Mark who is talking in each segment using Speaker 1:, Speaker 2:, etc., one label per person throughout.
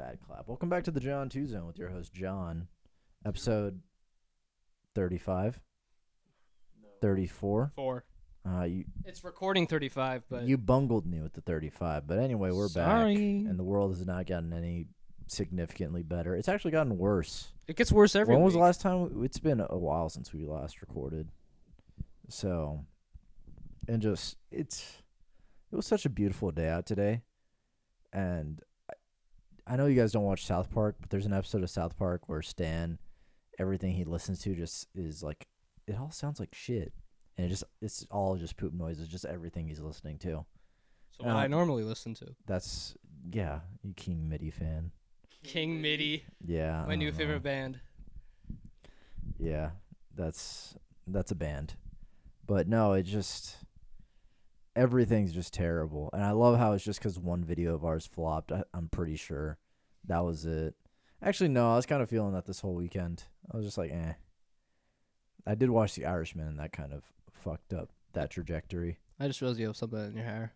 Speaker 1: bad clap. Welcome back to the John 2 Zone with your host, John. Episode 35?
Speaker 2: No.
Speaker 1: 34?
Speaker 3: 4.
Speaker 1: You
Speaker 3: It's recording 35, but
Speaker 1: you bungled me with the 35. But anyway, we're back.
Speaker 3: Sorry.
Speaker 1: And the world has not gotten any significantly better. It's actually gotten worse.
Speaker 3: it gets worse every
Speaker 1: When was the
Speaker 3: week.
Speaker 1: last time? It's been a while since we last recorded. So, and just, it was such a beautiful day out today. And I know you guys don't watch South Park, but there's an episode of South Park where Stan, everything he listens to just is like, it all sounds like shit. And it's all just poop noises, just everything he's listening to.
Speaker 3: So what I normally listen to.
Speaker 1: That's, yeah, you King MIDI fan.
Speaker 3: King MIDI,
Speaker 1: Yeah.
Speaker 3: my
Speaker 1: I
Speaker 3: new
Speaker 1: don't know.
Speaker 3: favorite band.
Speaker 1: Yeah, that's a band. But no, it just, everything's just terrible. And I love how it's just because one video of ours flopped. I'm pretty sure that was it. Actually, no, I was kind of feeling that this whole weekend. I was just like, eh. I did watch The Irishman, and that kind of fucked up that trajectory.
Speaker 3: I just realized you have something in your hair.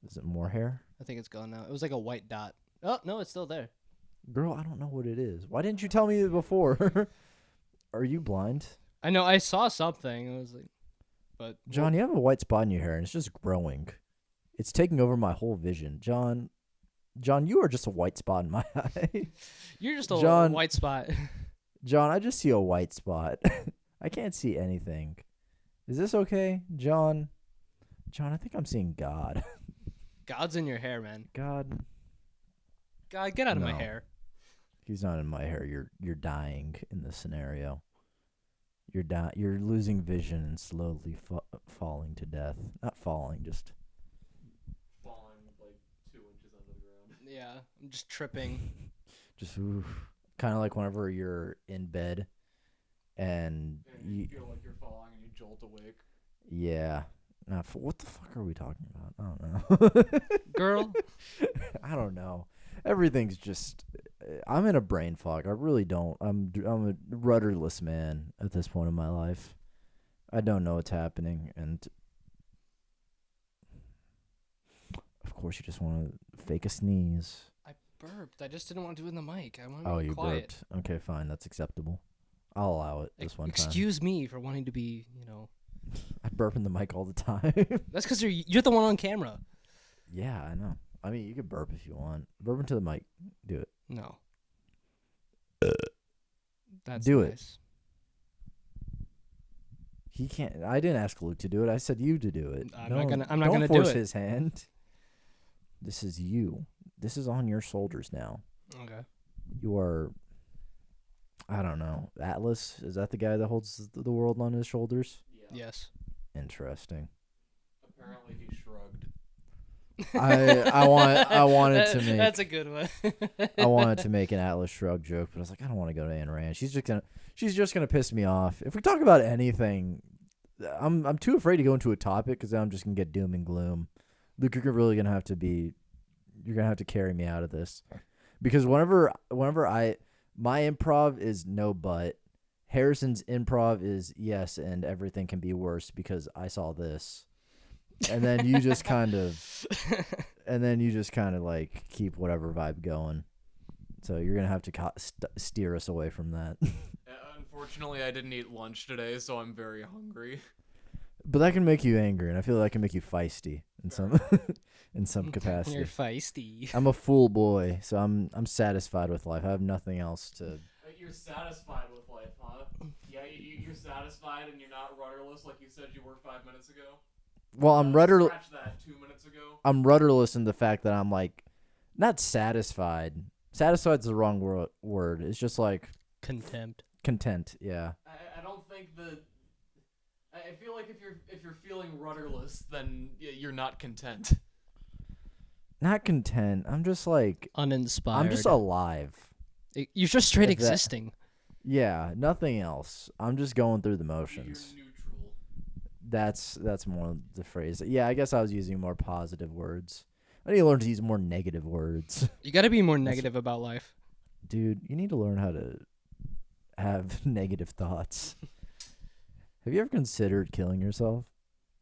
Speaker 1: Is it more hair?
Speaker 3: I think it's gone now. It was like a white dot. Oh, no, it's still there.
Speaker 1: Girl, I don't know what it is. Why didn't you tell me before? Are you blind?
Speaker 3: I know, I saw something. I was like, but
Speaker 1: John, you have a white spot in your hair, and it's just growing. It's taking over my whole vision. John, you are just a white spot in my eye.
Speaker 3: you're just a
Speaker 1: John-
Speaker 3: white spot.
Speaker 1: John, I just see a white spot. I can't see anything. Is this okay? John, I think I'm seeing God.
Speaker 3: God's in your hair, man.
Speaker 1: God,
Speaker 3: God, get out of my
Speaker 1: No.
Speaker 3: hair.
Speaker 1: he's not in my hair. You're dying in this scenario. You're losing vision and slowly falling to death. Not falling, just
Speaker 2: Falling like 2 inches under the ground.
Speaker 3: Yeah, I'm just tripping.
Speaker 1: just kind of like whenever you're in bed and
Speaker 2: And you feel like you're falling and you jolt awake.
Speaker 1: yeah. Nah, what the fuck are we talking about? I don't know.
Speaker 3: Girl,
Speaker 1: I don't know. Everything's just. I'm in a brain fog. I really don't. I'm a rudderless man at this point in my life. I don't know what's happening, and of course, you just want to fake a sneeze.
Speaker 3: I burped. I just didn't want to do it in the mic. I want to
Speaker 1: Oh,
Speaker 3: be
Speaker 1: you
Speaker 3: quiet.
Speaker 1: burped. Okay, fine. That's acceptable. I'll allow it this one time.
Speaker 3: Excuse me for wanting to be,
Speaker 1: I burp in the mic all the time.
Speaker 3: That's because you're the one on camera.
Speaker 1: Yeah, I know. I mean, you can burp if you want. Burp into the mic. Do it.
Speaker 3: No. That's
Speaker 1: Do it.
Speaker 3: nice.
Speaker 1: He can't. I didn't ask Luke to do it. I said you to do it.
Speaker 3: I'm not gonna
Speaker 1: don't
Speaker 3: do
Speaker 1: force
Speaker 3: it.
Speaker 1: his hand. This is you. This is on your shoulders now.
Speaker 3: Okay.
Speaker 1: You are. I don't know. Atlas, is that the guy that holds the world on his shoulders?
Speaker 2: Yeah.
Speaker 3: Yes.
Speaker 1: Interesting.
Speaker 2: Apparently he shrugged.
Speaker 1: I wanted to make
Speaker 3: That's a good one.
Speaker 1: I wanted to make an Atlas Shrugged joke, but I was like, I don't want to go to Ayn Rand. She's just gonna piss me off. If we talk about anything, I'm too afraid to go into a topic because then I'm just gonna get doom and gloom. Luke, you're really gonna have to carry me out of this, because whenever my improv is no but, Harrison's improv is yes and everything can be worse because I saw this. And then you just kind of like keep whatever vibe going. So you're going to have to steer us away from that.
Speaker 2: Unfortunately, I didn't eat lunch today, so I'm very hungry.
Speaker 1: But that can make you angry, and I feel like that can make you feisty in some in some
Speaker 3: You're
Speaker 1: capacity.
Speaker 3: feisty.
Speaker 1: I'm a fool boy, so I'm satisfied with life. I have nothing else to.
Speaker 2: You're satisfied with life, huh? Yeah, you're satisfied and you're not rudderless like you said you were 5 minutes ago?
Speaker 1: Well, I'm rudderless.
Speaker 2: Scratch that 2 minutes ago.
Speaker 1: I'm rudderless in the fact that I'm like not satisfied. Satisfied's the wrong word. It's just like
Speaker 3: Contempt.
Speaker 1: content. Yeah.
Speaker 2: I don't think that. I feel like if you're feeling rudderless, then you're not content.
Speaker 1: Not content. I'm just like
Speaker 3: Uninspired.
Speaker 1: I'm just alive.
Speaker 3: You're just straight
Speaker 1: If that-
Speaker 3: existing.
Speaker 1: Yeah, nothing else. I'm just going through the motions.
Speaker 2: You're neutral.
Speaker 1: That's more the phrase. Yeah, I guess I was using more positive words. I need to learn to use more negative words.
Speaker 3: You got to be more negative about life.
Speaker 1: Dude, you need to learn how to have negative thoughts. Have you ever considered killing yourself?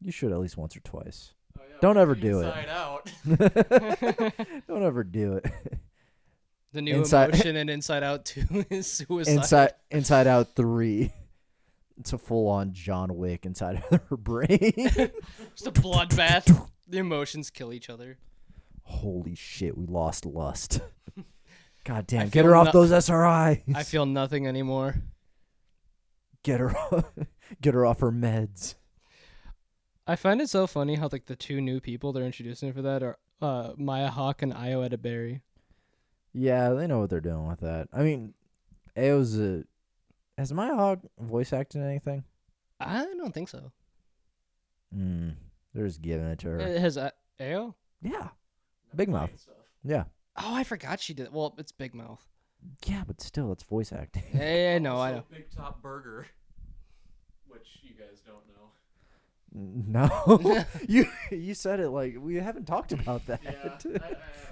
Speaker 1: You should at least once or twice.
Speaker 2: Oh yeah,
Speaker 1: Don't ever do it.
Speaker 2: Inside Out.
Speaker 1: Don't ever do it.
Speaker 3: The new
Speaker 1: Inside-
Speaker 3: emotion in Inside Out 2 is suicide.
Speaker 1: Inside Out 3. It's a full-on John Wick inside of her brain.
Speaker 3: It's a bloodbath. The emotions kill each other.
Speaker 1: Holy shit, we lost lust. God damn,
Speaker 3: I
Speaker 1: get
Speaker 3: feel
Speaker 1: her off
Speaker 3: no-
Speaker 1: those SRIs.
Speaker 3: I feel nothing anymore.
Speaker 1: Get her get her off her meds.
Speaker 3: I find it so funny how like the two new people they're introducing for that are Maya Hawke and Io Edeberry.
Speaker 1: Yeah, they know what they're doing with that. I mean, has Maya Hawke voice acted in anything?
Speaker 3: I don't think so.
Speaker 1: They're just giving it to her.
Speaker 3: It has Ao?
Speaker 1: Yeah. Big Mouth.
Speaker 2: Stuff.
Speaker 1: Yeah.
Speaker 3: Oh, I forgot she did. Well, it's Big Mouth.
Speaker 1: Yeah, but still, it's voice acting.
Speaker 3: Yeah, no, I
Speaker 2: Also
Speaker 3: know.
Speaker 2: Big Top Burger, which you guys don't know.
Speaker 1: No. you said it like we haven't talked about that.
Speaker 2: Yeah,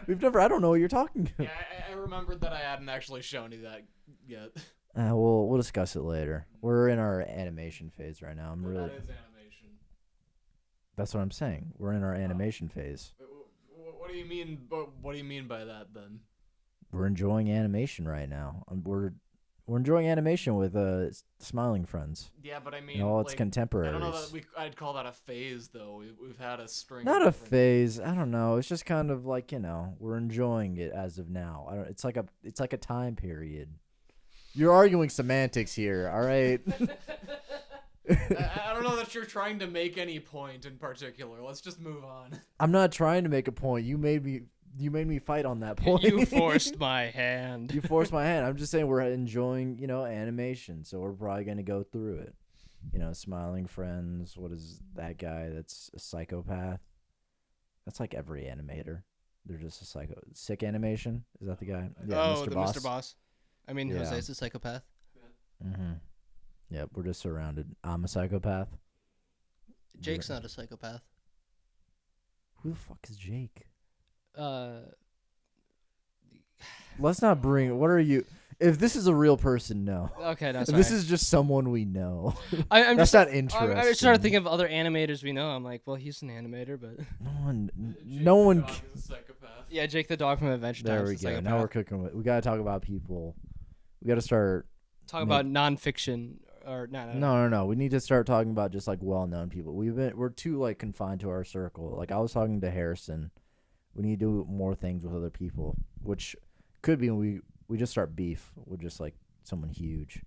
Speaker 1: We've never. I don't know what you're talking about.
Speaker 2: I remembered that I hadn't actually shown you that yet.
Speaker 1: We'll discuss it later. We're in our animation phase right now.
Speaker 2: That is animation.
Speaker 1: That's what I'm saying. We're in our animation phase.
Speaker 2: What do you mean? What do you mean by that then?
Speaker 1: We're enjoying animation right now. We're enjoying animation with Smiling Friends.
Speaker 2: Yeah, but I mean,
Speaker 1: All its
Speaker 2: like, I
Speaker 1: contemporaries.
Speaker 2: don't know that I'd call that a phase though. We've had a string.
Speaker 1: Not
Speaker 2: of
Speaker 1: a
Speaker 2: different-
Speaker 1: phase. I don't know. It's just kind of like we're enjoying it as of now. It's like a time period. You're arguing semantics here. All right.
Speaker 2: I don't know that you're trying to make any point in particular. Let's just move on.
Speaker 1: I'm not trying to make a point. You made me fight on that point.
Speaker 3: You forced my hand.
Speaker 1: You forced my hand. I'm just saying we're enjoying, animation, so we're probably gonna go through it. Smiling Friends. What is that guy? That's a psychopath. That's like every animator. They're just a sick animation. Is that the guy? Yeah,
Speaker 3: oh, Mr. Boss. I mean,
Speaker 1: Yeah.
Speaker 3: Jose's a psychopath.
Speaker 1: Mm-hmm. Yep, we're just surrounded. I'm a psychopath.
Speaker 3: Jake's not a psychopath.
Speaker 1: Who the fuck is Jake? Let's not bring. What are you? If this is a real person, no.
Speaker 3: Okay, no,
Speaker 1: If
Speaker 3: sorry.
Speaker 1: this is just someone we know.
Speaker 3: I'm
Speaker 1: That's
Speaker 3: just
Speaker 1: not interesting.
Speaker 3: I started thinking of other animators we know. I'm like, well, he's an animator, but
Speaker 1: No one.
Speaker 2: Jake the dog is a psychopath.
Speaker 3: yeah, Jake the dog from Adventure
Speaker 1: There
Speaker 3: Time.
Speaker 1: we
Speaker 3: is a
Speaker 1: go. Now
Speaker 3: psychopath.
Speaker 1: we're cooking with. We gotta talk about people. We gotta start.
Speaker 3: Talk about nonfiction or
Speaker 1: No. We need to start talking about just like well-known people. We're too like confined to our circle. Like I was talking to Harrison. We need to do more things with other people, which could be when we just start beef with just like someone huge.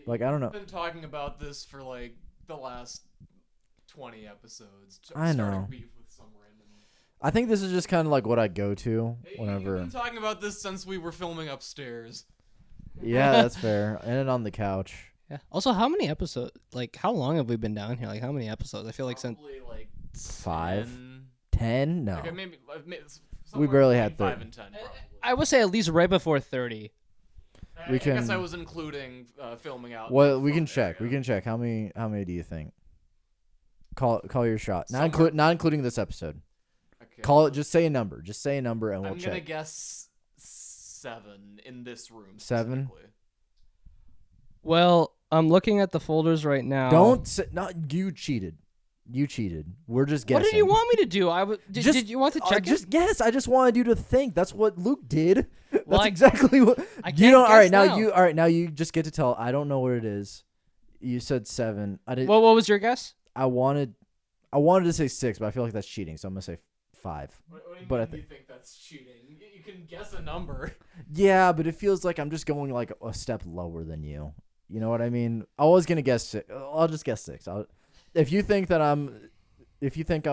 Speaker 1: Like I don't know.
Speaker 2: We've been talking about this for like the last 20 episodes.
Speaker 1: I
Speaker 2: Starting
Speaker 1: know.
Speaker 2: beef with some random.
Speaker 1: I think this is just kind of like what I go to
Speaker 2: You've
Speaker 1: whenever.
Speaker 2: been talking about this since we were filming upstairs.
Speaker 1: Yeah, that's fair. And on the couch.
Speaker 3: Yeah. Also, how many episodes? Like, how long have we been down here? Like, how many episodes? I feel like since
Speaker 2: Probably like
Speaker 1: 5?
Speaker 2: 10.
Speaker 1: 10? No.
Speaker 2: Okay, maybe
Speaker 1: We barely had
Speaker 2: 5
Speaker 1: 30.
Speaker 2: and 10. Probably.
Speaker 3: I would say at least right before 30.
Speaker 1: We
Speaker 2: I guess
Speaker 1: can-
Speaker 2: I was including filming out.
Speaker 1: Well,
Speaker 2: the
Speaker 1: we can
Speaker 2: front
Speaker 1: check. We
Speaker 2: area.
Speaker 1: can check. How many do you think? Call your shot.
Speaker 2: Somewhere-
Speaker 1: Not including this episode.
Speaker 2: Okay.
Speaker 1: Call it. Just say a number. Just say a number, and we'll
Speaker 2: I'm gonna
Speaker 1: check.
Speaker 2: guess 7 in this room.
Speaker 1: 7?
Speaker 2: specifically.
Speaker 3: Well, I'm looking at the folders right now.
Speaker 1: Don't say. Not you cheated. You cheated. We're just guessing.
Speaker 3: What did you want me to do? Did you want to check it?
Speaker 1: Just guess. I just wanted you to think. That's what Luke did.
Speaker 3: Well,
Speaker 1: That's exactly what.
Speaker 3: I
Speaker 1: You
Speaker 3: can't
Speaker 1: don't. All right,
Speaker 3: guess
Speaker 1: now
Speaker 3: now.
Speaker 1: you. All right, now you just get to tell. I don't know what it is. You said 7. I did.
Speaker 3: What was your guess?
Speaker 1: I wanted to say 6, but I feel like that's cheating. So I'm gonna say 5.
Speaker 2: What do you
Speaker 1: But I
Speaker 2: mean you think that's cheating? You can guess a number.
Speaker 1: Yeah, but it feels like I'm just going like a step lower than you. You know what I mean? I was gonna guess 6. I'll just guess 6. If you think I'm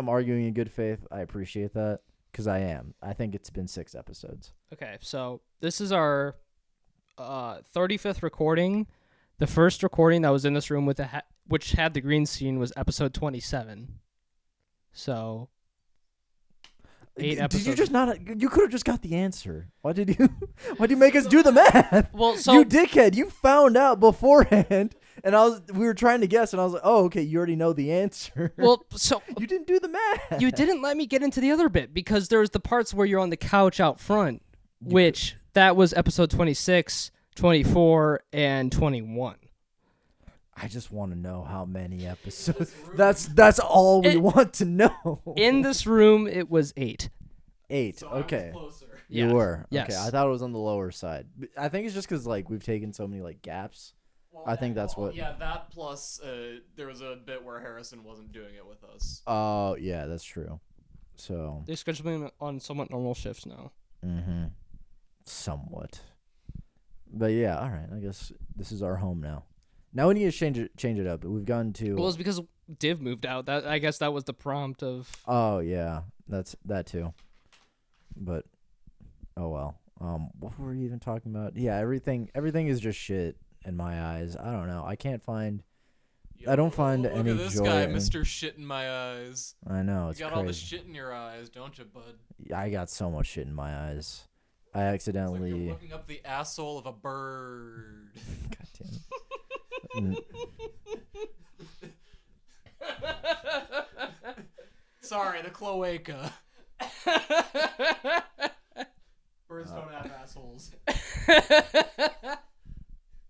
Speaker 1: arguing in good faith, I appreciate that because I am. I think it's been 6 episodes.
Speaker 3: Okay, so this is our 35th recording. The first recording that was in this room with which had the green scene was episode 27. So 8
Speaker 1: Did
Speaker 3: episodes.
Speaker 1: you just not? You could have just got the answer. Why did you? Why'd you make us do the math?
Speaker 3: Well, so
Speaker 1: You dickhead! You found out beforehand, and we were trying to guess, and I was like, "Oh, okay, you already know the answer."
Speaker 3: so
Speaker 1: you didn't do the math.
Speaker 3: you didn't let me get into the other bit because there's the parts where you're on the couch out front, which that was episode 26, 24, and 21.
Speaker 1: I just want to know how many episodes.
Speaker 2: this room.
Speaker 1: That's all we
Speaker 3: It-
Speaker 1: want to know.
Speaker 3: In this room, it was 8.
Speaker 1: 8.
Speaker 2: So I was
Speaker 1: Okay.
Speaker 2: closer.
Speaker 1: You
Speaker 3: Yeah.
Speaker 1: were.
Speaker 3: Yes.
Speaker 1: Okay. I thought it was on the lower side. I think it's just because like we've taken so many like gaps.
Speaker 2: Well,
Speaker 1: I think that's what-
Speaker 2: Yeah, that plus there was a bit where Harrison wasn't doing it with us.
Speaker 1: Oh yeah, that's true. So.
Speaker 3: They're scheduling on somewhat normal shifts now.
Speaker 1: Mm-hmm. Somewhat. But yeah, all right. I guess this is our home now. Now we need to change it up. We've gone to.
Speaker 3: Well, it's because Div moved out. That I guess that was the prompt of.
Speaker 1: Oh yeah, that's that too. But oh well. What were we even talking about? Yeah, everything is just shit in my eyes. I don't know. I can't find. I don't find
Speaker 2: Look
Speaker 1: any
Speaker 2: at this
Speaker 1: joy
Speaker 2: guy,
Speaker 1: in-
Speaker 2: Mr. Shit in my eyes.
Speaker 1: I know
Speaker 2: You
Speaker 1: it's
Speaker 2: got
Speaker 1: crazy.
Speaker 2: all the shit in your eyes, don't you, bud?
Speaker 1: I got so much shit in my eyes. I
Speaker 2: It's like
Speaker 1: accidentally.
Speaker 2: you're looking up the asshole of a bird.
Speaker 1: God damn it.
Speaker 2: Sorry, the cloaca. Birds don't have assholes.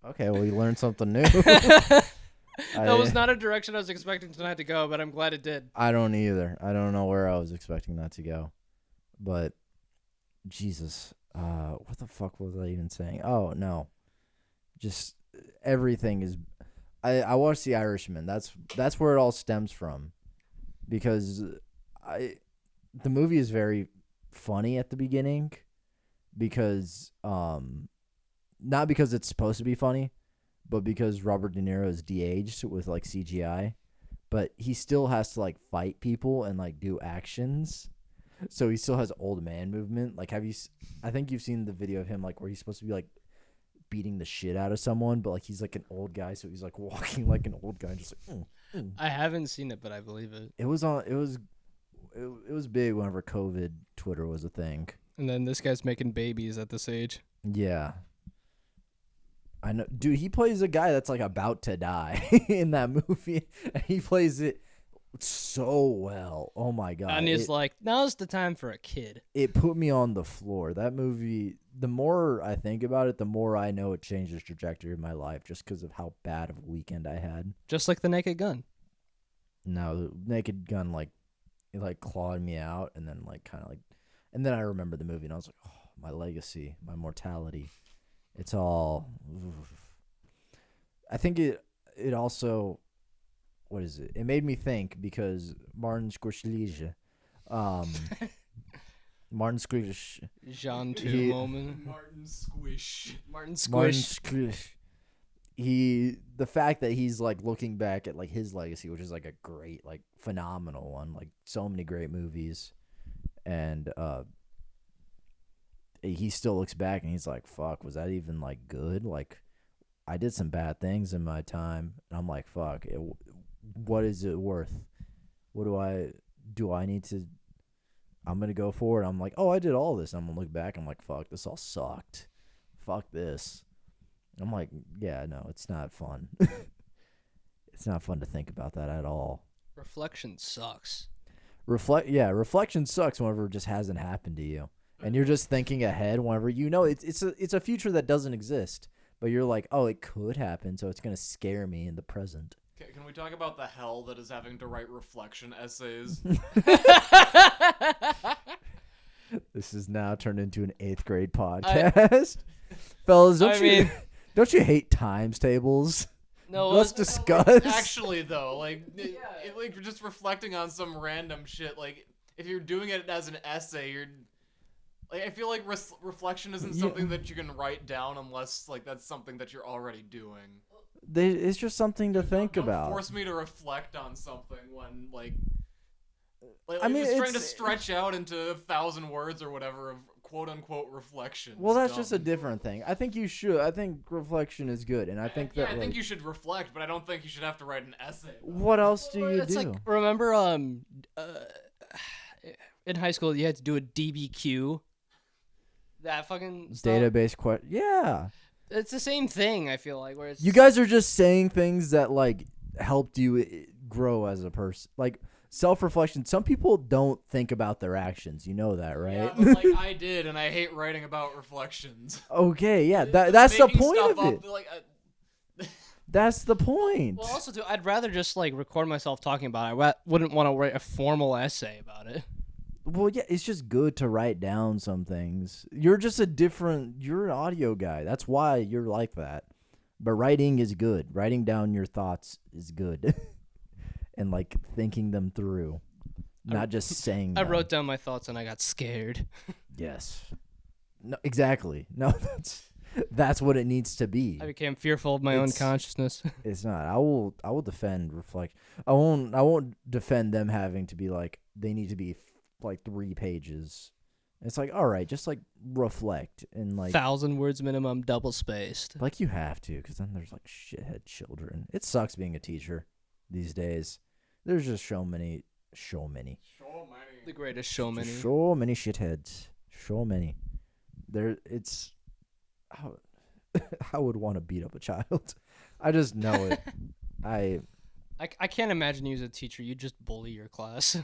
Speaker 1: Okay, well you learned something new.
Speaker 3: That was not a direction I was expecting tonight to go, but I'm glad it did.
Speaker 1: I don't either. I don't know where I was expecting that to go. But Jesus, what the fuck was I even saying? Oh, no. Just everything is I watched The Irishman. That's where it all stems from. Because the movie is very funny at the beginning because not because it's supposed to be funny, but because Robert De Niro is de-aged with like CGI, but he still has to like fight people and like do actions. So he still has old man movement. Like I think you've seen the video of him like where he's supposed to be like beating the shit out of someone, but like he's like an old guy, so he's like walking like an old guy, just like
Speaker 3: I haven't seen it, but I believe it.
Speaker 1: It was big whenever COVID Twitter was a thing.
Speaker 3: And then this guy's making babies at this age.
Speaker 1: Yeah. I know, dude. He plays a guy that's like about to die in that movie, and he plays it so well. Oh my god!
Speaker 3: And he's like, now's the time for a kid.
Speaker 1: It put me on the floor. That movie. The more I think about it, the more I know it changed the trajectory of my life, just because of how bad of a weekend I had.
Speaker 3: Just like the Naked Gun.
Speaker 1: No, the Naked Gun it like clawed me out, and then like kind of like, and then I remember the movie, and I was like, oh, my legacy, my mortality. It's all. I think it also, what is it? It made me think because Martin Scorsese, Martin Scorsese,
Speaker 3: Jean
Speaker 1: He-
Speaker 3: Moment.
Speaker 2: Martin Squish.
Speaker 3: Martin
Speaker 1: Martin
Speaker 3: Squish.
Speaker 1: Scorsese, the fact that he's like looking back at like his legacy, which is like a great, like phenomenal one, like so many great movies, and he still looks back and he's like, fuck, was that even like good? Like, I did some bad things in my time, and I'm like, fuck, what is it worth? What do I need to? I'm gonna go for it. I'm like, oh, I did all this. I'm gonna look back. I'm like, fuck, this all sucked. Fuck this. I'm like, yeah, no, it's not fun. It's not fun to think about that at all.
Speaker 3: Reflection sucks.
Speaker 1: Reflection sucks whenever it just hasn't happened to you, and you're just thinking ahead whenever you know it's a future that doesn't exist, but you're like, oh, it could happen, so it's gonna scare me in the present.
Speaker 2: Okay, can we talk about the hell that is having to write reflection essays?
Speaker 1: This is now turned into an 8th grade podcast. Fellas, don't you hate times tables?
Speaker 3: No,
Speaker 1: Let's
Speaker 3: it's-
Speaker 1: discuss.
Speaker 2: Actually, though, like, like you're just reflecting on some random shit. Like, if you're doing it as an essay, you're like, I feel like reflection isn't
Speaker 1: Yeah.
Speaker 2: something that you can write down unless like that's something that you're already doing.
Speaker 1: It's just something to think
Speaker 2: Don't
Speaker 1: about.
Speaker 2: force me to reflect on something when like
Speaker 1: I mean,
Speaker 2: just trying to
Speaker 1: it's-
Speaker 2: stretch out into 1,000 words or whatever of quote unquote reflection.
Speaker 1: Well,
Speaker 2: It's
Speaker 1: that's just a
Speaker 2: dumb.
Speaker 1: different thing. I think you should. I think reflection is good, and I think
Speaker 2: yeah,
Speaker 1: that
Speaker 2: I think
Speaker 1: like,
Speaker 2: you should reflect, but I don't think you should have to write an essay. about it.
Speaker 1: what else do you
Speaker 3: it's
Speaker 1: do?
Speaker 3: like, remember, in high school you had to do a DBQ. That fucking stuff.
Speaker 1: Database question. Yeah.
Speaker 3: It's the same thing. I feel like where it's
Speaker 1: You guys are just saying things that like helped you grow as a person. Like self-reflection. Some people don't think about their actions. You know that, right?
Speaker 2: Yeah, but like I did, and I hate writing about reflections.
Speaker 1: Okay, yeah. That's the
Speaker 2: Making
Speaker 1: point
Speaker 2: stuff
Speaker 1: of
Speaker 2: up,
Speaker 1: it.
Speaker 2: Like,
Speaker 1: That's the point.
Speaker 3: Well, also, too, I'd rather just like record myself talking about it. I wouldn't want to write a formal essay about it.
Speaker 1: Well, yeah, it's just good to write down some things. You're an audio guy. That's why you're like that. But writing is good. Writing down your thoughts is good. And like thinking them through, not just saying
Speaker 3: I
Speaker 1: them.
Speaker 3: wrote down my thoughts and I got scared.
Speaker 1: Yes. No, exactly. No, that's what it needs to be.
Speaker 3: I became fearful of my own
Speaker 1: It's-
Speaker 3: consciousness.
Speaker 1: It's not. I will defend reflect. I won't defend them having to be like they need to be like 3 pages. It's like, all right, just like reflect and like
Speaker 3: 1,000 words minimum, double spaced.
Speaker 1: like you have to, because then there's like shithead children. It sucks being a teacher these days. There's just so many.
Speaker 3: The greatest showman.
Speaker 1: So many shitheads. So many. It's. I would want to beat up a child. I just know it.
Speaker 3: I can't imagine you as a teacher. You just bully your class.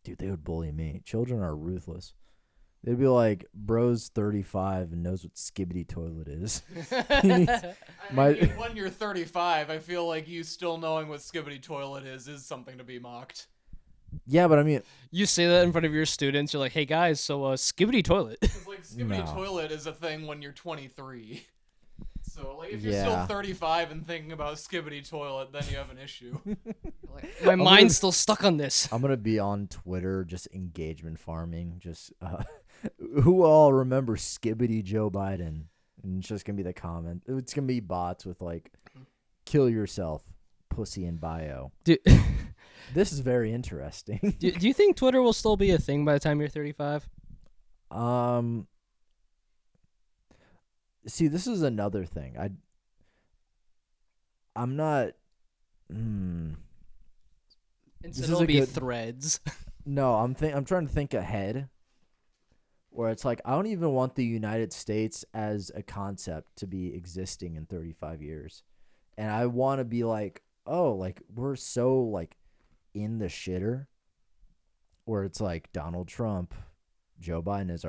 Speaker 1: Dude, they would bully me. Children are ruthless. They'd be like, bro's 35 and knows what skibbity toilet is. My-
Speaker 2: When you're 35, I feel like you still knowing what skibbity toilet is something to be mocked.
Speaker 1: Yeah, but I mean,
Speaker 3: You say that in front of your students. You're like, hey guys, so skibbity toilet.
Speaker 2: It's like skibbity
Speaker 1: No.
Speaker 2: toilet is a thing when you're 23. So like if you're
Speaker 1: Yeah.
Speaker 2: still 35 and thinking about skibbity toilet, then you have an issue.
Speaker 3: My mind's still stuck on this.
Speaker 1: I'm going to be on Twitter just engagement farming. Just, who all remember skibbity Joe Biden? And it's just going to be the comment. It's going to be bots with like, kill yourself, pussy in bio.
Speaker 3: Do,
Speaker 1: This is very interesting.
Speaker 3: do you think Twitter will still be a thing by the time you're 35?
Speaker 1: See, this is another thing. I'm not.
Speaker 3: Instead
Speaker 1: This is
Speaker 3: it'll
Speaker 1: a
Speaker 3: be
Speaker 1: good-
Speaker 3: threads.
Speaker 1: No, I'm trying to think ahead. Where it's like I don't even want the United States as a concept to be existing in 35 years, and I want to be like, oh, like we're so like in the shitter. Where it's like Donald Trump, Joe Biden is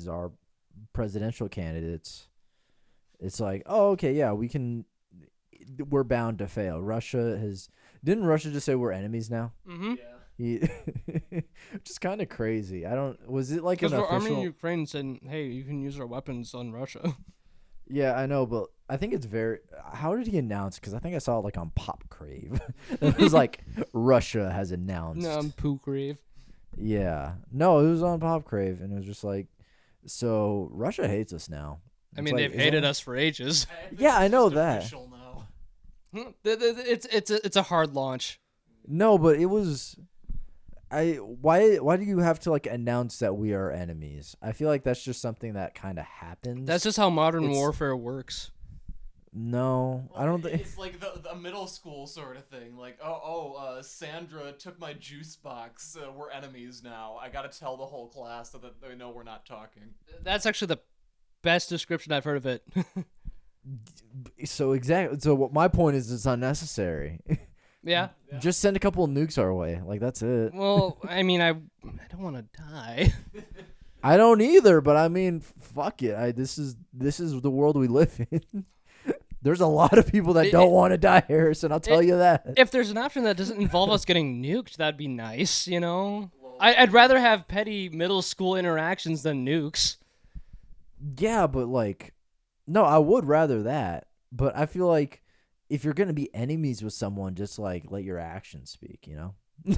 Speaker 1: our presidential candidates. It's like, oh, okay, yeah, we're bound to fail. Didn't Russia just say we're enemies now?
Speaker 3: Mm-hmm.
Speaker 1: Which is kind of crazy. Was it like an
Speaker 3: Because we're
Speaker 1: official?
Speaker 3: arming Ukraine saying, hey, you can use our weapons on Russia.
Speaker 1: Yeah, I know, but I think it's very. How did he announce? Because I think I saw it like on Pop Crave. It was like Russia has announced.
Speaker 3: No, I'm poo grave.
Speaker 1: Yeah, no, it was on Pop Crave, and it was just like, so Russia hates us now.
Speaker 3: I
Speaker 1: It's
Speaker 3: mean,
Speaker 1: like,
Speaker 3: they've
Speaker 1: is
Speaker 3: hated
Speaker 1: that-
Speaker 3: us for ages.
Speaker 1: Yeah, I know
Speaker 2: Just
Speaker 1: that.
Speaker 2: official now.
Speaker 3: It's a hard launch.
Speaker 1: No, but it was. Why do you have to like announce that we are enemies? I feel like that's just something that kind of happens.
Speaker 3: That's just how modern
Speaker 1: It's-
Speaker 3: warfare works.
Speaker 1: No, I don't think.
Speaker 2: It's like the middle school sort of thing. Like, Sandra took my juice box. We're enemies now. I gotta tell the whole class so that they know we're not talking.
Speaker 3: That's actually the best description I've heard of it.
Speaker 1: So exactly. So what my point is, it's unnecessary.
Speaker 3: Yeah.
Speaker 1: Just send a couple of nukes our way. Like that's it.
Speaker 3: Well, I mean, I don't want to die.
Speaker 1: I don't either, but I mean, fuck it. This is the world we live in. There's a lot of people that don't want to die, Harrison. I'll tell you that.
Speaker 3: If there's an option that doesn't involve us getting nuked, that'd be nice, you know? I'd rather have petty middle school interactions than nukes.
Speaker 1: Yeah, but like, no, I would rather that. But I feel like if you're gonna be enemies with someone, just like let your actions speak, you know.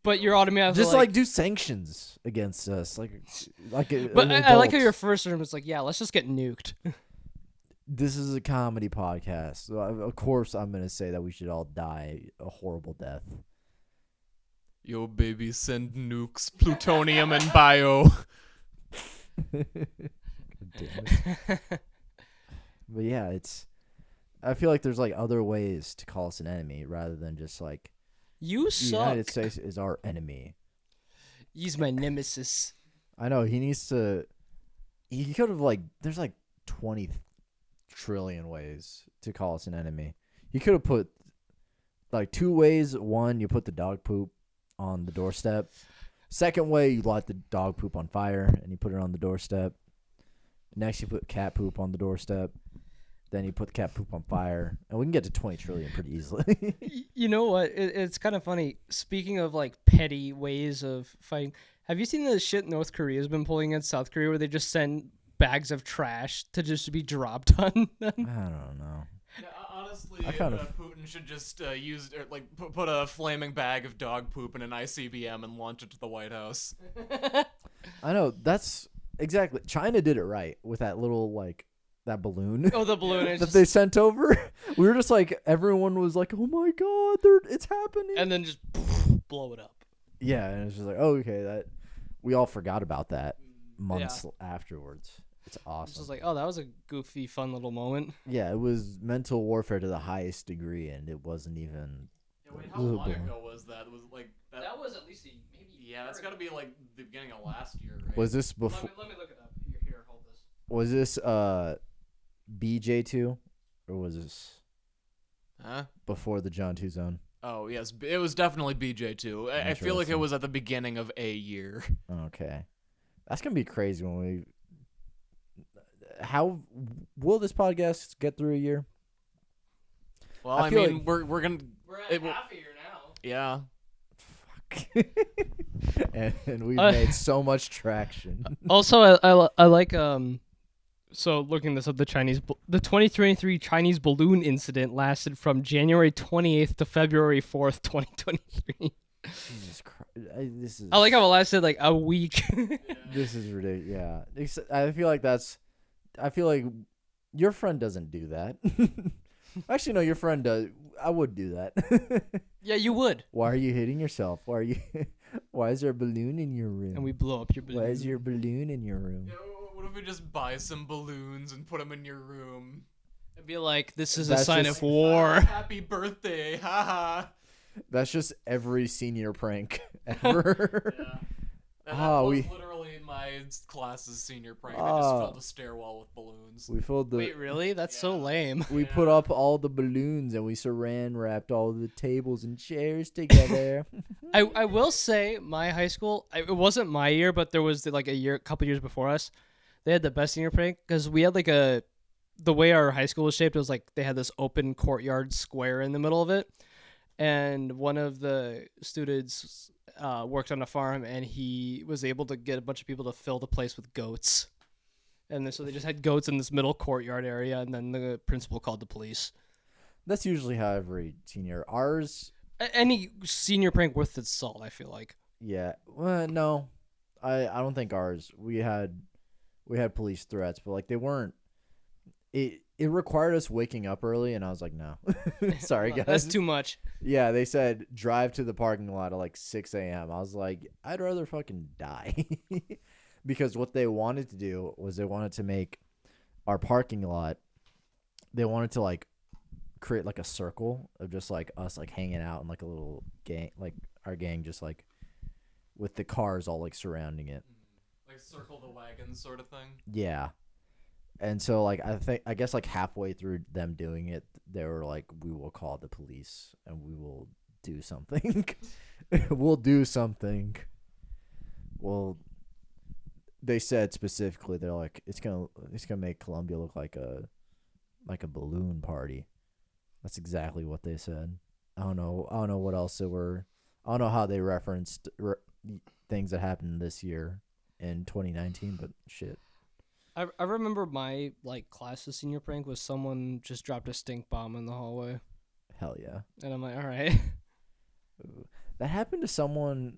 Speaker 3: But you're automatically
Speaker 1: Just like do sanctions against us, like.
Speaker 3: But I like how your first term was like, yeah, let's just get nuked.
Speaker 1: This is a comedy podcast. So of course, I'm gonna say that we should all die a horrible death.
Speaker 2: Yo, baby, send nukes, plutonium, and bio.
Speaker 1: God damn it. But yeah, I feel like there's like other ways to call us an enemy rather than just like
Speaker 3: You
Speaker 1: the
Speaker 3: suck.
Speaker 1: United States is our enemy.
Speaker 3: He's my nemesis.
Speaker 1: I know he needs to. He could have like. There's like 20 trillion ways to call us an enemy. He could have put like 2 ways. One, you put the dog poop on the doorstep. Second way, you light the dog poop on fire and you put it on the doorstep. Next, you put cat poop on the doorstep. then you put the cat poop on fire, and we can get to 20 trillion pretty easily.
Speaker 3: You know what? It's kind of funny. Speaking of like petty ways of fighting, have you seen the shit North Korea's been pulling against South Korea, where they just send bags of trash to just be dropped on them?
Speaker 1: I don't know.
Speaker 2: Yeah, honestly,
Speaker 1: I kind of-
Speaker 2: Putin should just use or, like put a flaming bag of dog poop in an ICBM and launch it to the White House.
Speaker 1: I know, that's exactly. China did it right with that little, like, that balloon
Speaker 3: Oh, the balloon is
Speaker 1: that
Speaker 3: just,
Speaker 1: they sent over. We were just like, everyone was like, oh my God, it's happening.
Speaker 3: and then just blow it up.
Speaker 1: Yeah, and it's just like, oh, okay, that we all forgot about that months afterwards. It's
Speaker 3: It's
Speaker 1: awesome.
Speaker 3: just like, oh, that was a goofy, fun little moment.
Speaker 1: Yeah, it was mental warfare to the highest degree, and it wasn't even.
Speaker 2: Yeah, wait, how long ago was that? Was it like that?
Speaker 3: was at least maybe.
Speaker 2: Yeah, that's got to be like the beginning of last year, right?
Speaker 1: Was this before?
Speaker 3: Let me look it up. Here, hold this.
Speaker 1: Was this BJ2, or was this
Speaker 2: Huh?
Speaker 1: before the John 2 zone?
Speaker 2: Oh yes, it was definitely BJ2. I feel like it
Speaker 1: Interesting.
Speaker 2: was at the beginning of a year.
Speaker 1: Okay, that's gonna be crazy when we. How will this podcast get through a year?
Speaker 2: Well,
Speaker 1: I
Speaker 2: I
Speaker 1: feel
Speaker 2: mean,
Speaker 1: like-
Speaker 2: we're gonna
Speaker 3: We're
Speaker 2: It will-
Speaker 3: half a year now.
Speaker 2: yeah.
Speaker 1: and we've made so much traction.
Speaker 3: Also, I like So looking this up, the 2023 Chinese balloon incident lasted from January 28th to February 4th, 2023.
Speaker 1: Jesus Christ, this is.
Speaker 3: I like how it lasted like a week.
Speaker 1: This is ridiculous. Yeah, I feel like that's. I feel like your friend doesn't do that. Actually, no, your friend does. I would do that.
Speaker 3: Yeah, you would.
Speaker 1: Why are you hitting yourself? Why are you? Why is there a balloon in your room?
Speaker 3: And we blow up your balloon.
Speaker 1: Why is your balloon in your room?
Speaker 2: Yeah, what if we just buy some balloons and put them in your room?
Speaker 3: It'd be like, this is a
Speaker 1: That's
Speaker 3: sign
Speaker 1: just-
Speaker 3: of war.
Speaker 2: Happy birthday, haha.
Speaker 1: That's just every senior prank ever.
Speaker 2: Yeah. And
Speaker 1: Ah,
Speaker 2: that was
Speaker 1: we-
Speaker 2: literally my class's senior prank. I just
Speaker 1: Ah.
Speaker 2: filled a stairwell with balloons.
Speaker 1: We filled the.
Speaker 3: Wait, really? That's so
Speaker 2: Yeah.
Speaker 3: lame.
Speaker 1: We
Speaker 2: Yeah.
Speaker 1: put up all the balloons and we saran wrapped all the tables and chairs together.
Speaker 3: I will say my high school, it wasn't my year, but there was like a couple years before us. They had the best senior prank because we had like the way our high school was shaped was like they had this open courtyard square in the middle of it. And one of the students worked on a farm and he was able to get a bunch of people to fill the place with goats. And so they just had goats in this middle courtyard area, and then the principal called the police.
Speaker 1: That's usually how every senior. Ours,
Speaker 3: Any senior prank worth its salt, I feel like.
Speaker 1: yeah. Well, no, I don't think ours. We had police threats, but like they weren't. It required us waking up early, and I was like, no, sorry guys.
Speaker 3: That's too much.
Speaker 1: Yeah, they said drive to the parking lot at like 6 a.m. I was like, I'd rather fucking die. Because what they wanted to do was they wanted to make our parking lot, they wanted to like create like a circle of just like us like hanging out in like a little gang, like our gang just like with the cars all like surrounding it.
Speaker 2: Like circle the wagons sort of thing.
Speaker 1: Yeah. And so like I guess like halfway through them doing it, they were like, we will call the police and we will do something. We'll do something. Well, they said specifically they're like it's gonna make Columbia look like a balloon party. That's exactly what they said. I don't know what else they were. I don't know how they referenced things that happened this year in 2019, but shit.
Speaker 3: I remember my like class's senior prank was someone just dropped a stink bomb in the hallway,
Speaker 1: Hell yeah.
Speaker 3: and I'm like, all right.
Speaker 1: That happened to someone,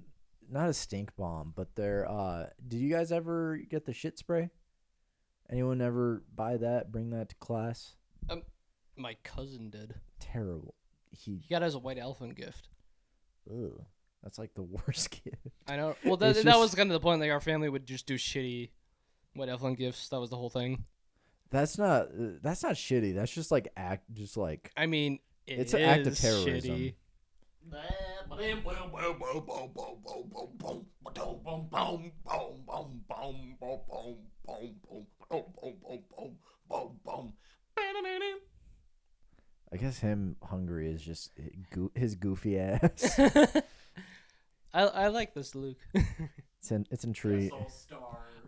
Speaker 1: not a stink bomb, but did you guys ever get the shit spray? Anyone ever buy that, bring that to class?
Speaker 3: My cousin did.
Speaker 1: Terrible.
Speaker 3: He got it as a white elephant gift.
Speaker 1: Ugh, that's like the worst gift.
Speaker 3: I know. Well,
Speaker 1: It's
Speaker 3: that
Speaker 1: just-
Speaker 3: was kind of the point. Like our family would just do shitty white elephant gifts. That was the whole thing.
Speaker 1: That's not shitty. That's just like
Speaker 3: I mean,
Speaker 1: It's an act of
Speaker 3: is
Speaker 1: terrorism.
Speaker 3: shitty.
Speaker 1: I guess him hungry is just his goofy ass.
Speaker 3: I like this, Luke.
Speaker 1: It's intriguing.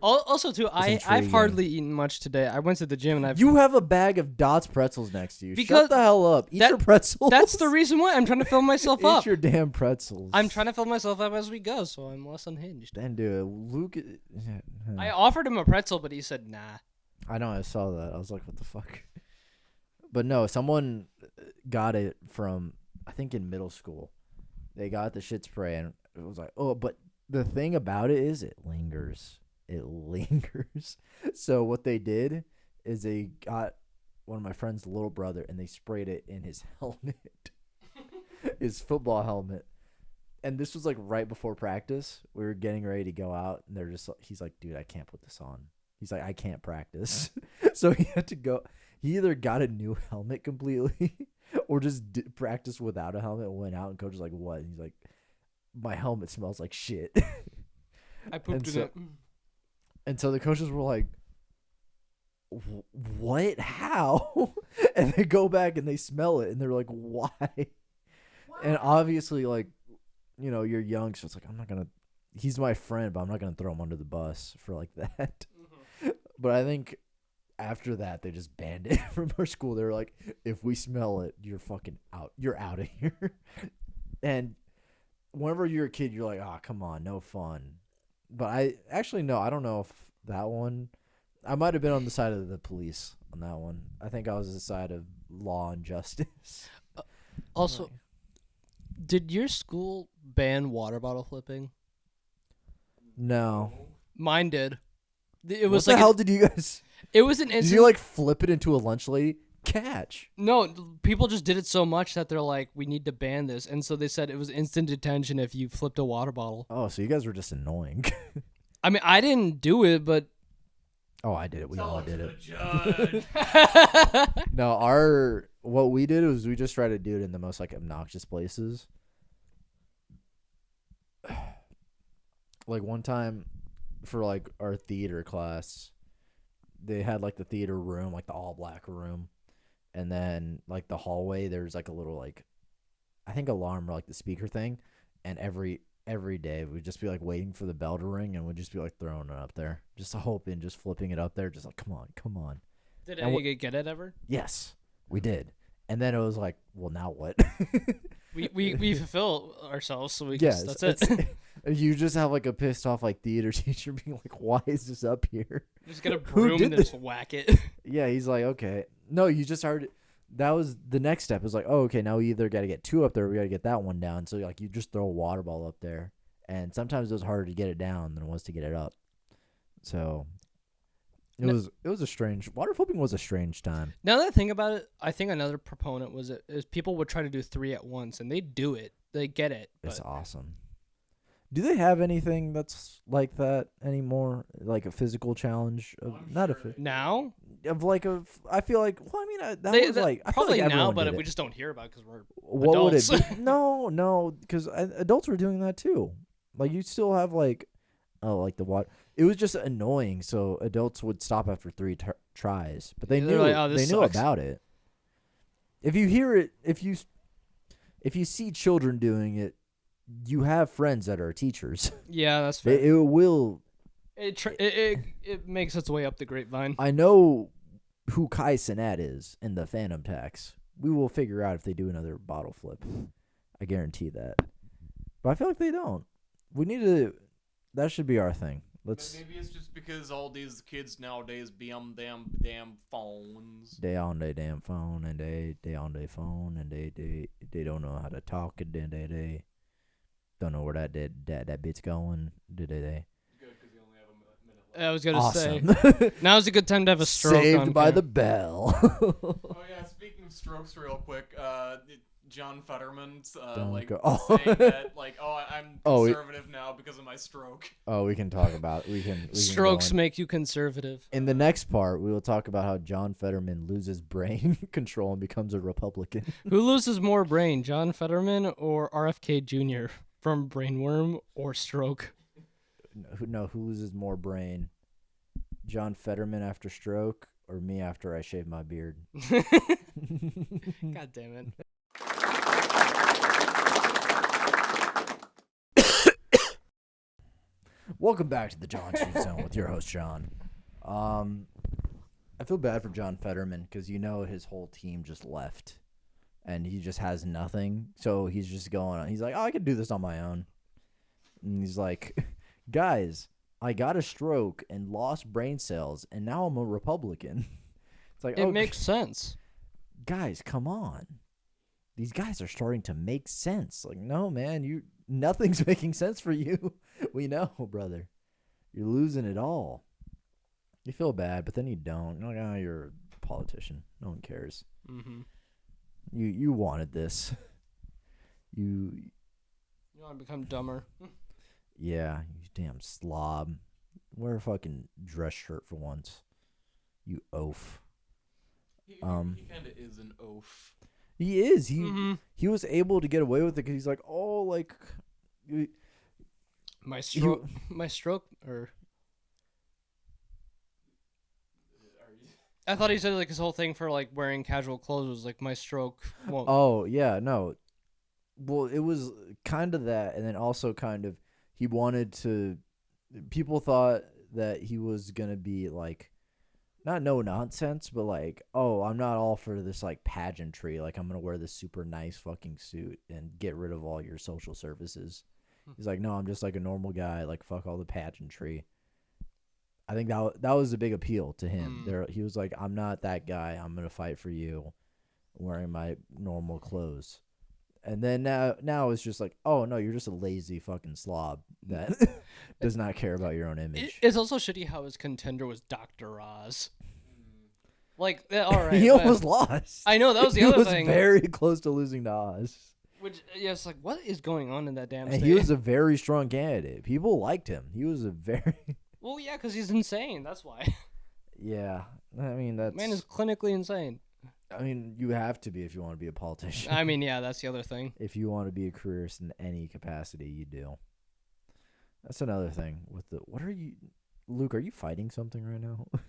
Speaker 3: Also, too, I've
Speaker 1: intriguing.
Speaker 3: hardly eaten much today. I went to the gym and I've.
Speaker 1: You have a bag of Dots pretzels next to you.
Speaker 3: Because
Speaker 1: Shut the hell up. Eat
Speaker 3: that-
Speaker 1: your pretzels.
Speaker 3: That's the reason why I'm trying to fill myself
Speaker 1: Eat
Speaker 3: up.
Speaker 1: your damn pretzels.
Speaker 3: I'm trying to fill myself up as we go, so I'm less unhinged.
Speaker 1: And dude, Luke.
Speaker 3: I offered him a pretzel, but he said nah.
Speaker 1: I know. I saw that. I was like, what the fuck? But no, someone got it from, I think in middle school. They got the shit spray and it was like, oh, but the thing about it is it lingers. It lingers. So what they did is they got one of my friend's little brother and they sprayed it in his helmet, his football helmet. And this was like right before practice. We were getting ready to go out and he's like, dude, I can't put this on. He's like, I can't practice. So he had to go. He either got a new helmet completely or just practiced without a helmet and went out. And coach was like, what? And he's like, my helmet smells like shit.
Speaker 3: I pooped in it.
Speaker 1: And so the coaches were like, what? How? And they go back and they smell it. And they're like, why? And obviously, like, you know, you're young. So it's like, I'm not going to. He's my friend, but I'm not going to throw him under the bus for like that. But I think after that, they just banned it from our school. They were like, if we smell it, you're fucking out. You're out of here. And whenever you're a kid, you're like, oh, come on, no fun. But I actually, no, I don't know if that one. I might have been on the side of the police on that one. I think I was on the side of law and justice.
Speaker 3: Also,
Speaker 1: Like,
Speaker 3: did your school ban water bottle flipping?
Speaker 1: no.
Speaker 3: Mine did. It was
Speaker 1: What the
Speaker 3: like
Speaker 1: hell did you guys?
Speaker 3: it was an
Speaker 1: Did
Speaker 3: instant.
Speaker 1: you like flip it into a lunch lady? Catch.
Speaker 3: No, people just did it so much that they're like, we need to ban this, and so they said it was instant detention if you flipped a water bottle.
Speaker 1: Oh, so you guys were just annoying.
Speaker 3: I mean, I didn't do it, but
Speaker 1: Oh, I did it. We all did it.
Speaker 2: Judge.
Speaker 1: No, what we did was we just tried to do it in the most like obnoxious places. Like one time for like our theater class, they had like the theater room, like the all black room, and then like the hallway there's like a little like I think alarm or like the speaker thing, and every day we'd just be like waiting for the bell to ring and we'd just be like throwing it up there, just hoping, just flipping it up there, just like come on.
Speaker 3: did
Speaker 1: And
Speaker 3: any get it ever?
Speaker 1: Yes, we did. And then it was like, well, now what?
Speaker 3: We fulfill ourselves, so we
Speaker 1: Yes,
Speaker 3: just, that's it.
Speaker 1: You just have like a pissed off like theater teacher being like, why is this up here?
Speaker 3: Just get a
Speaker 1: Who
Speaker 3: broom
Speaker 1: did
Speaker 3: and then just whack it.
Speaker 1: Yeah, he's like, okay. No, you just heard. That was the next step. It was like, oh, okay, now we either got to get two up there, or we got to get that one down. So like, you just throw a water ball up there, and sometimes it was harder to get it down than it was to get it up. So it was a strange. Water flipping was a strange time.
Speaker 3: Now that I think about it, I think another proponent is people would try to do 3 at once, and they do it. They get it.
Speaker 1: It's
Speaker 3: But
Speaker 1: awesome. Do they have anything that's like that anymore? Like a physical challenge of
Speaker 3: now,
Speaker 1: of like a. I feel like. Well, I mean, that
Speaker 3: they,
Speaker 1: was like. I feel
Speaker 3: probably
Speaker 1: like
Speaker 3: now,
Speaker 1: everyone
Speaker 3: but
Speaker 1: did
Speaker 3: we
Speaker 1: it.
Speaker 3: just don't hear about it because we're
Speaker 1: What
Speaker 3: adults.
Speaker 1: would it be? No, because adults were doing that too. Like you still have like, like the water. It was just annoying, so adults would stop after 3 tries, but they
Speaker 3: Yeah, they're
Speaker 1: knew
Speaker 3: like, "Oh,
Speaker 1: they
Speaker 3: this
Speaker 1: knew
Speaker 3: sucks."
Speaker 1: about it. If you hear it, if you see children doing it, you have friends that are teachers.
Speaker 3: Yeah, that's fair.
Speaker 1: It will.
Speaker 3: It makes its way up the grapevine.
Speaker 1: I know who Kai Cenat is in the Phantom Tax. We will figure out if they do another bottle flip. I guarantee that. But I feel like they don't. We need to. That should be our thing. Let's.
Speaker 2: Maybe it's just because all these kids nowadays be on damn phones.
Speaker 1: They on their damn phone and they on their phone and they don't know how to talk and then they don't know where that bit's going. They
Speaker 2: Good, because you only have a minute left.
Speaker 3: I was gonna say
Speaker 1: awesome.
Speaker 3: now's a good time to have a stroke.
Speaker 1: Saved
Speaker 3: on
Speaker 1: by
Speaker 3: camera.
Speaker 1: the bell.
Speaker 2: Oh yeah, speaking of strokes, real quick, John Fetterman,
Speaker 1: Don't
Speaker 2: like
Speaker 1: go- oh.
Speaker 2: saying that, like, I'm
Speaker 1: Oh,
Speaker 2: conservative now because of my stroke.
Speaker 1: Oh, we can talk about it. We can go
Speaker 3: Strokes
Speaker 1: in.
Speaker 3: make you conservative.
Speaker 1: In the next part, we will talk about how John Fetterman loses brain control and becomes a Republican.
Speaker 3: Who loses more brain, John Fetterman or RFK Jr. from brainworm or stroke?
Speaker 1: Who loses more brain? John Fetterman after stroke or me after I shave my beard?
Speaker 3: God damn it.
Speaker 1: Welcome back to the John Shoot Zone with your host John. I feel bad for John Fetterman because his whole team just left, and he just has nothing. So he's just going. He's like, "Oh, I could do this on my own." And he's like, "Guys, I got a stroke and lost brain cells, and now I'm a Republican." It's like,
Speaker 3: It
Speaker 1: oh,
Speaker 3: makes sense.
Speaker 1: guys, come on. These guys are starting to make sense. Like, no, man, nothing's making sense for you. We know, brother. You're losing it all. You feel bad, but then you don't. You're like, oh, you're a politician. No one cares.
Speaker 3: Mm-hmm.
Speaker 1: You wanted this. You
Speaker 3: want to become dumber.
Speaker 1: Yeah, you damn slob. Wear a fucking dress shirt for once. You oaf.
Speaker 2: He kind of is an oaf.
Speaker 1: He is. He was able to get away with it because he's like, oh, like,
Speaker 3: My stroke, or I thought he said like his whole thing for like wearing casual clothes was like my stroke won't.
Speaker 1: Oh yeah, no. Well, it was kind of that, and then also kind of he wanted to. People thought that he was gonna be like, not no nonsense, but like, oh, I'm not all for this like pageantry. Like, I'm gonna wear this super nice fucking suit and get rid of all your social services. He's like, no, I'm just like a normal guy. Like, fuck all the pageantry. I think that was a big appeal to him. There, he was like, I'm not that guy. I'm gonna fight for you, wearing my normal clothes. And then now it's just like, oh no, you're just a lazy fucking slob that does not care about your own image.
Speaker 3: It's also shitty how his contender was Dr. Oz. Like, all right,
Speaker 1: He almost lost.
Speaker 3: I know, that was the
Speaker 1: he
Speaker 3: other
Speaker 1: was
Speaker 3: thing.
Speaker 1: very close to losing to Oz.
Speaker 3: Which, yeah, it's like, what is going on in that damn
Speaker 1: And
Speaker 3: state?
Speaker 1: he was a very strong candidate. People liked him. He was a very
Speaker 3: Well, yeah, because he's insane. That's why.
Speaker 1: yeah. I mean that's
Speaker 3: Man is clinically insane.
Speaker 1: I mean, you have to be if you want to be a politician.
Speaker 3: I mean, yeah, that's the other thing.
Speaker 1: If you want to be a careerist in any capacity, you do. That's another thing with the. What are you, Luke? Are you fighting something right now?
Speaker 2: There's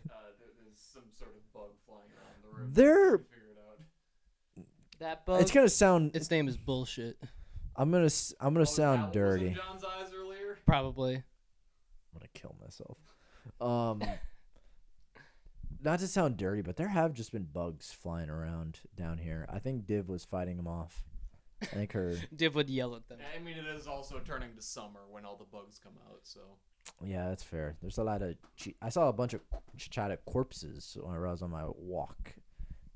Speaker 2: some sort of bug flying around the room.
Speaker 1: There.
Speaker 2: Figure it out.
Speaker 3: That bug.
Speaker 1: It's gonna sound.
Speaker 3: Its name is bullshit.
Speaker 1: I'm gonna
Speaker 2: Oh, is that
Speaker 1: sound
Speaker 2: what was
Speaker 1: dirty.
Speaker 2: in John's eyes earlier?
Speaker 3: Probably.
Speaker 1: I'm gonna kill myself. Not to sound dirty, but there have just been bugs flying around down here. I think Div was fighting them off. I think her.
Speaker 3: Div would yell at them.
Speaker 2: I mean, it is also turning to summer when all the bugs come out, so.
Speaker 1: Yeah, that's fair. There's a lot of. I saw a bunch of chichata corpses when I was on my walk.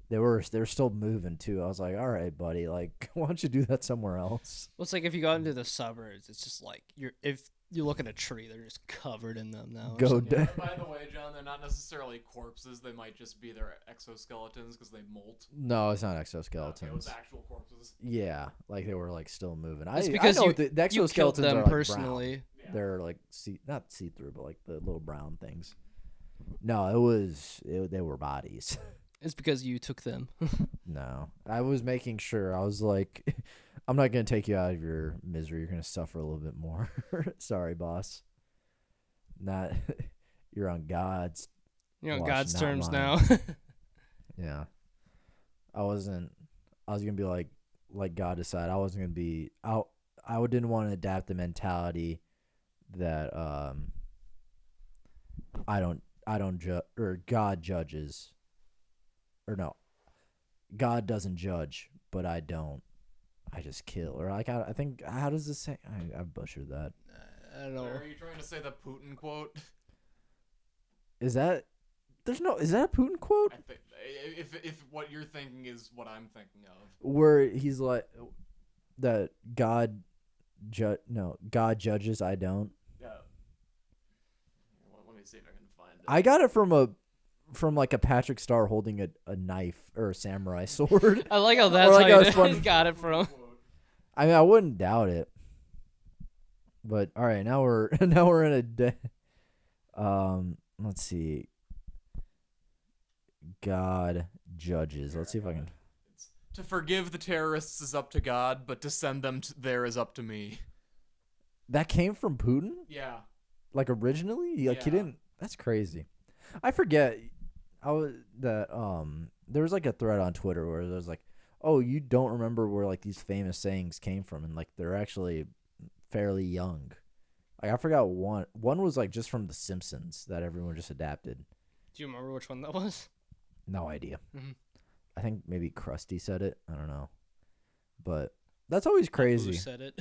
Speaker 1: They were still moving too. I was like, all right, buddy, like, why don't you do that somewhere else?
Speaker 3: Well, it's like if you got into the suburbs, it's just like if you look at a tree, they're just covered in them now.
Speaker 1: Go
Speaker 2: Yeah, by the way, John, they're not necessarily corpses. They might just be their exoskeletons because they molt.
Speaker 1: No, it's not
Speaker 2: Okay,
Speaker 1: exoskeletons.
Speaker 2: it was actual corpses.
Speaker 1: Yeah, like they were like still moving.
Speaker 3: It's
Speaker 1: I
Speaker 3: because
Speaker 1: know
Speaker 3: you,
Speaker 1: what the
Speaker 3: you killed
Speaker 1: exoskeletons
Speaker 3: them
Speaker 1: are like
Speaker 3: personally.
Speaker 1: brown. They're like not see through, but like the little brown things. No, they were bodies.
Speaker 3: It's because you took them.
Speaker 1: No, I was making sure. I was like, I'm not gonna take you out of your misery. You're gonna suffer a little bit more. Sorry, boss. Not you're on God's.
Speaker 3: You're on
Speaker 1: Watch,
Speaker 3: God's
Speaker 1: not
Speaker 3: terms
Speaker 1: mine.
Speaker 3: now.
Speaker 1: Yeah, I wasn't. I was gonna be like God decided. I wasn't gonna be. I didn't want to adapt the mentality that I don't judge or God judges, or no, God doesn't judge, but I don't. I just kill, or like I think. How does this say? I butchered that.
Speaker 3: I don't know.
Speaker 2: Are you trying to say the Putin quote?
Speaker 1: Is that? There's no. Is that a Putin quote?
Speaker 2: I think if what you're thinking is what I'm thinking of.
Speaker 1: Where he's like that God God judges, I don't.
Speaker 2: Yeah. Let me see if I can find it.
Speaker 1: I got it from like a Patrick Star holding a knife or a samurai sword.
Speaker 3: I like how that's
Speaker 1: like
Speaker 3: how
Speaker 1: I
Speaker 3: you
Speaker 1: was fun-
Speaker 3: got it from.
Speaker 1: I mean, I wouldn't doubt it. But all right, now we're in a let's see. God judges. Let's see if I can.
Speaker 2: To forgive the terrorists is up to God, but to send them there is up to me.
Speaker 1: That came from Putin?
Speaker 2: Yeah.
Speaker 1: Like originally? Like he
Speaker 2: Yeah.
Speaker 1: didn't. That's crazy. I forget. There was like a thread on Twitter where there was like, oh, you don't remember where like these famous sayings came from, and like they're actually fairly young. Like I forgot one. One was like just from The Simpsons that everyone just adapted.
Speaker 3: Do you remember which one that was?
Speaker 1: No idea.
Speaker 3: Mhm.
Speaker 1: I think maybe Krusty said it. I don't know. But that's always
Speaker 3: Who
Speaker 1: crazy.
Speaker 3: said it?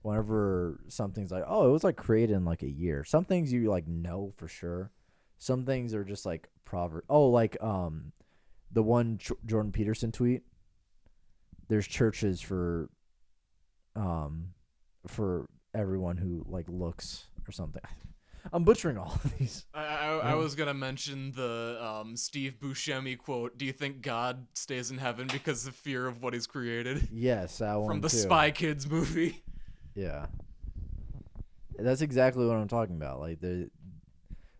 Speaker 1: Whenever something's like, oh, it was like created in like a year. Some things you like know for sure. Some things are just like proverb. Oh, like the one Jordan Peterson tweet. There's churches for everyone who like looks or something. I'm butchering all of these.
Speaker 2: I was gonna mention the Steve Buscemi quote. Do you think God stays in heaven because of fear of what he's created?
Speaker 1: Yes, that one
Speaker 2: From the
Speaker 1: too.
Speaker 2: Spy Kids movie.
Speaker 1: Yeah. That's exactly what I'm talking about. Like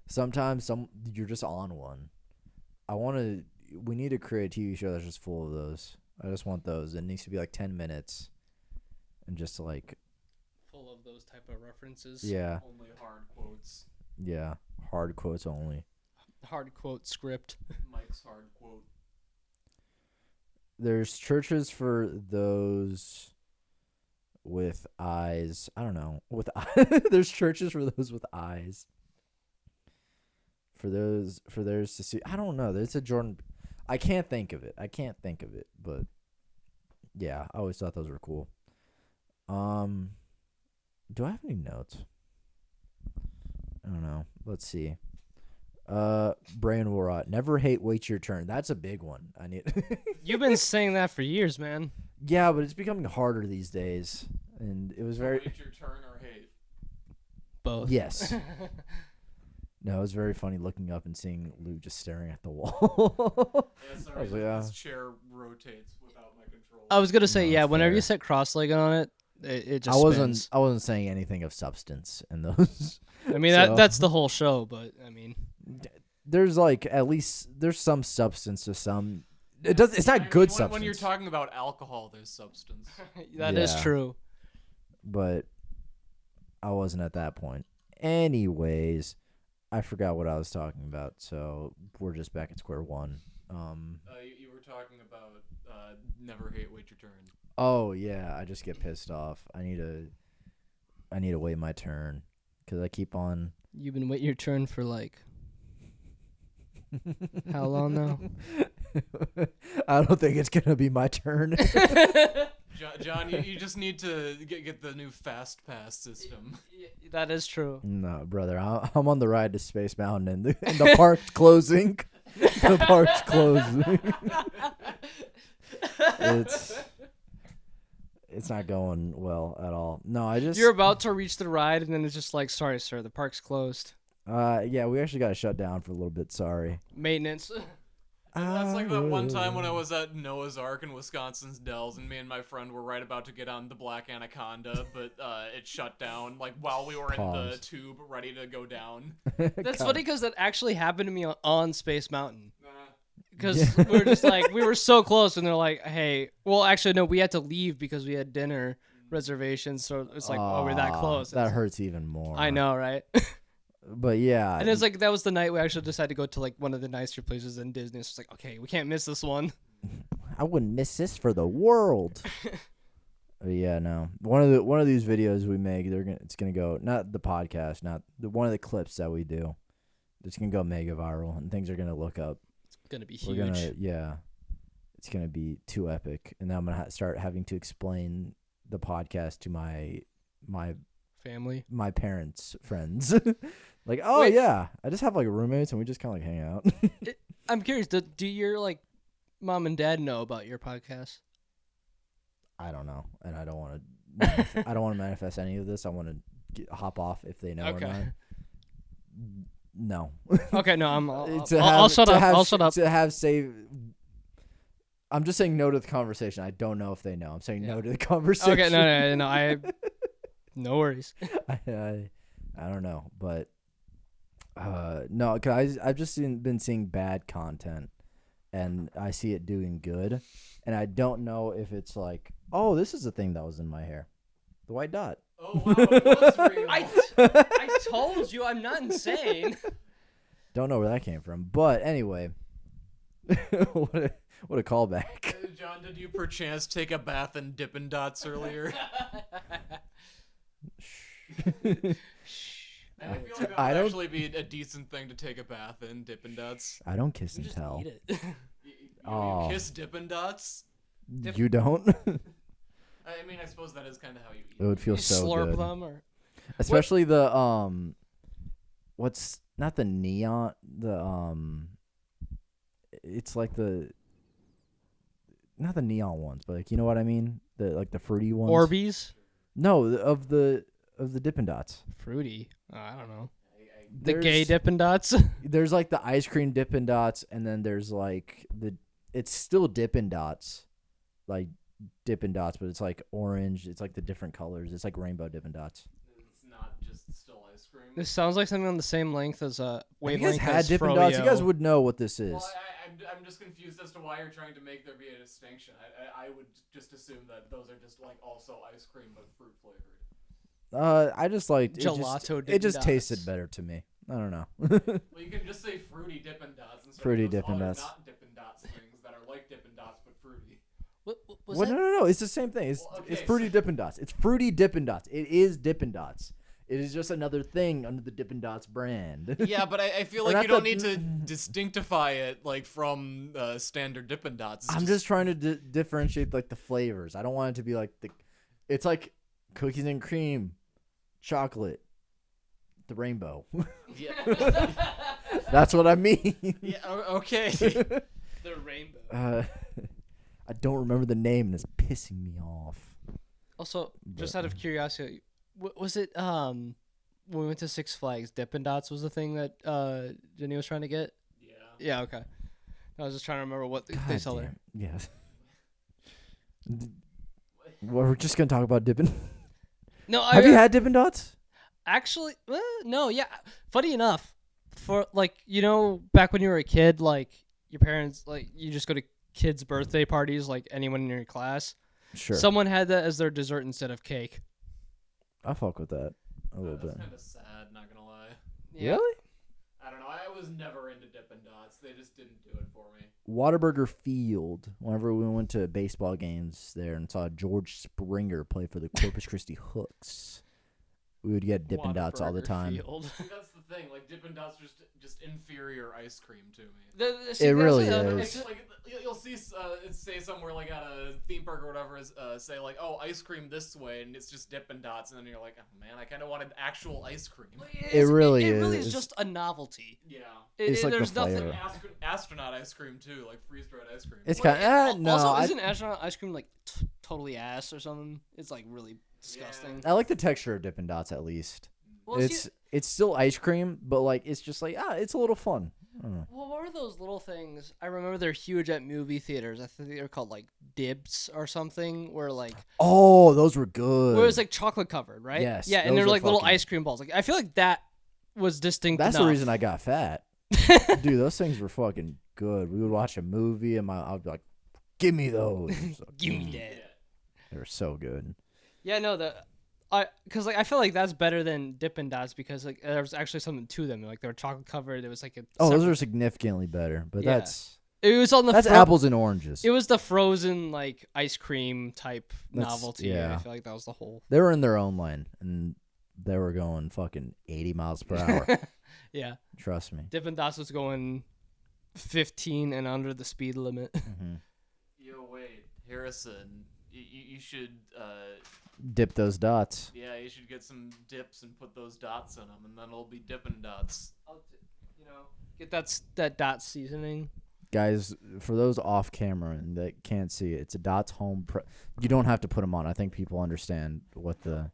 Speaker 1: sometimes you're just on one. We need to create a TV show that's just full of those. I just want those. It needs to be like 10 minutes and just like
Speaker 3: Full of those type of references.
Speaker 1: yeah,
Speaker 2: Only hard quotes.
Speaker 1: yeah, hard quotes only.
Speaker 3: Hard quote script.
Speaker 2: Mike's hard quote.
Speaker 1: There's churches for those with eyes. I don't know. There's churches for those with eyes. For theirs to see. I don't know. There's a Jordan. I can't think of it. But yeah, I always thought those were cool. Do I have any notes? I don't know. Let's see. Brian Warrot. Never hate, wait your turn. That's a big one. I need.
Speaker 3: You've been saying that for years, man.
Speaker 1: Yeah, but it's becoming harder these days, and it was very.
Speaker 2: Wait your turn or hate.
Speaker 3: Both.
Speaker 1: Yes. No, it was very funny looking up and seeing Lou just staring at the wall.
Speaker 2: Yeah, sorry,
Speaker 1: I was like, yeah.
Speaker 2: this chair rotates without my control.
Speaker 3: I was gonna say,
Speaker 1: No,
Speaker 3: yeah.
Speaker 1: it's
Speaker 3: Whenever
Speaker 1: fair.
Speaker 3: you set cross-legged on it, it just.
Speaker 1: I wasn't.
Speaker 3: spins.
Speaker 1: I wasn't saying anything of substance in those.
Speaker 3: I mean,
Speaker 1: so-
Speaker 3: that's the whole show, but I mean,
Speaker 1: There's like at least there's some substance to some. It does. It's not good substance.
Speaker 2: When you're talking about alcohol, there's substance.
Speaker 3: that is
Speaker 1: Yeah.
Speaker 3: true.
Speaker 1: But I wasn't at that point. Anyways, I forgot what I was talking about, so we're just back at square one.
Speaker 2: You were talking about never hate, wait your turn.
Speaker 1: Oh yeah, I just get pissed off. I need to wait my turn because I keep on.
Speaker 3: You've been waiting your turn for like how long now?
Speaker 1: I don't think it's gonna be my turn.
Speaker 2: John, you just need to get the new fast pass system.
Speaker 3: That is true.
Speaker 1: No, brother, I'm on the ride to Space Mountain, and the park's closing. The park's closing. It's not going well at all. No, I just
Speaker 3: You're about to reach the ride, and then it's just like, sorry, sir, the park's closed.
Speaker 1: yeah, we actually got shut down for a little bit. Sorry.
Speaker 3: Maintenance.
Speaker 2: That's like that one time when I was at Noah's Ark in Wisconsin's Dells, and me and my friend were right about to get on the Black Anaconda, but it shut down like while we were in the
Speaker 1: Pause.
Speaker 2: tube ready to go down.
Speaker 3: That's funny because that actually happened to me on Space Mountain.
Speaker 2: Uh,
Speaker 3: Because
Speaker 1: Yeah.
Speaker 3: we were just like, we were so close, and they're like, hey, well, actually, no, we had to leave because we had dinner reservations. So it's like, oh, we're that
Speaker 1: Aw,
Speaker 3: close.
Speaker 1: That
Speaker 3: It's-
Speaker 1: hurts even more.
Speaker 3: I know, right?
Speaker 1: But yeah,
Speaker 3: And it's like, that was the night we actually decided to go to like one of the nicer places in Disney. It's like, okay, we can't miss this one.
Speaker 1: I wouldn't miss this for the world. But yeah, no. One of these videos we make, it's gonna go, not the podcast, not one of the clips that we do. It's gonna go mega viral, and things are gonna look up.
Speaker 3: It's going to be
Speaker 1: We're
Speaker 3: huge.
Speaker 1: gonna, yeah, it's gonna be too epic, and then I'm gonna start having to explain the podcast to my
Speaker 3: Family.
Speaker 1: parents' friends. Like, oh
Speaker 3: Wait.
Speaker 1: yeah, I just have like roommates, and we just kind of like hang out.
Speaker 3: I'm curious, do your like mom and dad know about your podcast?
Speaker 1: I don't know, and I don't want to. I don't want to manifest any of this. I want to hop off if they know
Speaker 3: Okay.
Speaker 1: or not. No.
Speaker 3: Okay, no, I'll
Speaker 1: To
Speaker 3: shut
Speaker 1: to
Speaker 3: up.
Speaker 1: have
Speaker 3: I'll
Speaker 1: sh-
Speaker 3: shut up.
Speaker 1: To have save. I'm just saying no to the conversation. I don't know if they know. I'm saying
Speaker 3: Yeah.
Speaker 1: no to the conversation.
Speaker 3: Okay, no, I no worries.
Speaker 1: I don't know, but no, cause I've just been seeing bad content, and I see it doing good, and I don't know if it's like, oh, this is the thing that was in my hair, the white dot.
Speaker 2: oh wow, it was real.
Speaker 3: I told you I'm not insane.
Speaker 1: Don't know where that came from, but anyway, what a callback.
Speaker 2: John, did you perchance take a bath in Dippin' Dots earlier? I feel like that
Speaker 1: I
Speaker 2: would
Speaker 1: don't-
Speaker 2: actually be a decent thing to take a bath in, Dippin' Dots.
Speaker 1: I don't kiss
Speaker 3: You
Speaker 1: and
Speaker 3: just
Speaker 1: tell.
Speaker 3: eat it.
Speaker 1: Oh.
Speaker 2: You kiss Dippin' Dots?
Speaker 1: You don't?
Speaker 2: I mean, I suppose that is kind of how you eat.
Speaker 1: It would feel
Speaker 3: You
Speaker 1: so
Speaker 3: slurp
Speaker 1: good.
Speaker 3: them, or
Speaker 1: Especially the what's not the neon, the it's like the not the neon ones, but like you know what I mean? The like the fruity ones.
Speaker 3: Orbeez.
Speaker 1: No, of the Dippin' Dots.
Speaker 3: Fruity. Oh, I don't know. The gay
Speaker 1: There's-
Speaker 3: Dippin' Dots.
Speaker 1: There's like the ice cream Dippin' Dots, and then there's like it's still Dippin' Dots, like Dippin' Dots, but it's like orange. It's like the different colors. It's like rainbow Dippin' Dots.
Speaker 2: It's not just still ice cream.
Speaker 3: This sounds like something on the same length as
Speaker 1: If you guys
Speaker 3: wavelength
Speaker 1: had
Speaker 3: as
Speaker 1: Dippin' Dots, you guys
Speaker 3: Froyo.
Speaker 1: would know what this is.
Speaker 2: Well, I'm just confused as to why you're trying to make there be a distinction. I would just assume that those are just like also ice cream but fruit flavored.
Speaker 1: I just liked
Speaker 3: Gelato
Speaker 1: It
Speaker 3: Dippin'
Speaker 1: just tasted
Speaker 3: Dots.
Speaker 1: better to me. I don't know.
Speaker 2: Well, you can just say fruity Dippin' Dots instead
Speaker 1: Fruity
Speaker 2: of those
Speaker 1: Dippin'
Speaker 2: other
Speaker 1: Dots.
Speaker 2: not Dippin' Dots things that are like Dippin' Dots but fruity.
Speaker 3: What was
Speaker 1: Well,
Speaker 3: that?
Speaker 1: no. It's the same thing. It's
Speaker 2: Well,
Speaker 1: it's
Speaker 2: okay,
Speaker 1: fruity
Speaker 2: so-
Speaker 1: Dippin' Dots. It's fruity Dippin' Dots. It is Dippin' Dots. It is just another thing under the Dippin' Dots brand.
Speaker 2: Yeah, but I feel
Speaker 1: Or
Speaker 2: like
Speaker 1: not
Speaker 2: you don't
Speaker 1: the-
Speaker 2: need to distinctify it like from standard Dippin' Dots. It's
Speaker 1: I'm just trying to differentiate like the flavors. I don't want it to be like it's like cookies and cream, chocolate, the rainbow.
Speaker 2: yeah.
Speaker 1: That's what I mean.
Speaker 2: Yeah. Okay.
Speaker 3: The rainbow.
Speaker 1: I don't remember the name and it's pissing me off.
Speaker 3: Also, just
Speaker 1: But-
Speaker 3: out of curiosity, was it when we went to Six Flags, Dippin' Dots was the thing that Jenny was trying to get?
Speaker 2: Yeah.
Speaker 3: Yeah, okay. I was just trying to remember what they
Speaker 1: God
Speaker 3: sell there.
Speaker 1: damn. Yes. Well, we're just gonna talk about Dippin'.
Speaker 3: No,
Speaker 1: Have you had Dippin' Dots?
Speaker 3: actually? No, yeah. Funny enough, for like back when you were a kid, like your parents, like you just go to kids' birthday parties, like anyone in your class.
Speaker 1: Sure.
Speaker 3: Someone had that as their dessert instead of cake.
Speaker 1: I fuck with that a little bit.
Speaker 2: That's kind of sad. Not gonna lie.
Speaker 1: Really?
Speaker 2: I don't know. I was never into Dippin' Dots. They just didn't do it for me.
Speaker 1: Whataburger Field. Whenever we went to baseball games there and saw George Springer play for the Corpus Christi Hooks, we would get Dippin' Dots all the
Speaker 3: Whataburger
Speaker 1: time.
Speaker 3: Field.
Speaker 2: See, that's the thing. Like Dippin' Dots are just inferior ice cream to me.
Speaker 1: It really
Speaker 2: It's
Speaker 1: is.
Speaker 2: like you'll see it say somewhere like at a theme park or whatever say like, oh, ice cream this way, and it's just Dippin' Dots, and then you're like, oh man, I kind of wanted actual ice cream.
Speaker 1: It really
Speaker 3: It really
Speaker 1: is.
Speaker 3: is just a novelty.
Speaker 2: Yeah.
Speaker 1: It's like the
Speaker 3: there's nothing.
Speaker 1: flavor.
Speaker 2: Astronaut ice cream too, like freeze-dried ice cream.
Speaker 1: It's
Speaker 3: Well,
Speaker 1: kind of no.
Speaker 3: Also,
Speaker 1: I,
Speaker 3: isn't astronaut ice cream like totally ass or something? It's like really disgusting.
Speaker 1: I like the texture of Dippin' Dots at least.
Speaker 3: Well,
Speaker 1: It's still ice cream, but like it's just like it's a little fun. I don't know.
Speaker 3: well, what were those little things? I remember they're huge at movie theaters. I think they're called like dibs or something, where like
Speaker 1: Oh, those were good.
Speaker 3: where it's like chocolate covered, right?
Speaker 1: Yes,
Speaker 3: Yeah, and
Speaker 1: those
Speaker 3: they're
Speaker 1: are
Speaker 3: like little
Speaker 1: fucking-
Speaker 3: ice cream balls. Like I feel like that was distinct.
Speaker 1: That's the
Speaker 3: enough.
Speaker 1: reason I got fat. Dude, those things were fucking good. We would watch a movie and I'd be like, "Give me those." So,
Speaker 3: Give me that.
Speaker 1: They were so good.
Speaker 3: Yeah, no, because like I feel like that's better than Dippin' Dots because like there was actually something to them. Like they were chocolate covered. It was like a
Speaker 1: Oh, those
Speaker 3: separate-
Speaker 1: are significantly better. But
Speaker 3: Yeah.
Speaker 1: that's
Speaker 3: It was on the
Speaker 1: apples and oranges.
Speaker 3: It was the frozen like ice cream type
Speaker 1: That's-
Speaker 3: novelty.
Speaker 1: yeah.
Speaker 3: I feel like that was the whole.
Speaker 1: They were in their own lane and they were going fucking 80 miles per hour.
Speaker 3: Yeah,
Speaker 1: Trust me.
Speaker 3: Dippin' Dots was going 15 and under the speed limit.
Speaker 1: Hmm.
Speaker 2: Yo, wait, Harrison, you should
Speaker 1: Dip those dots.
Speaker 2: yeah, you should get some dips and put those dots in them, and then it'll be Dippin' Dots.
Speaker 3: Get that dot seasoning.
Speaker 1: Guys, for those off camera and that can't see it, it's a Dots home. You don't have to put them on. I think people understand what the.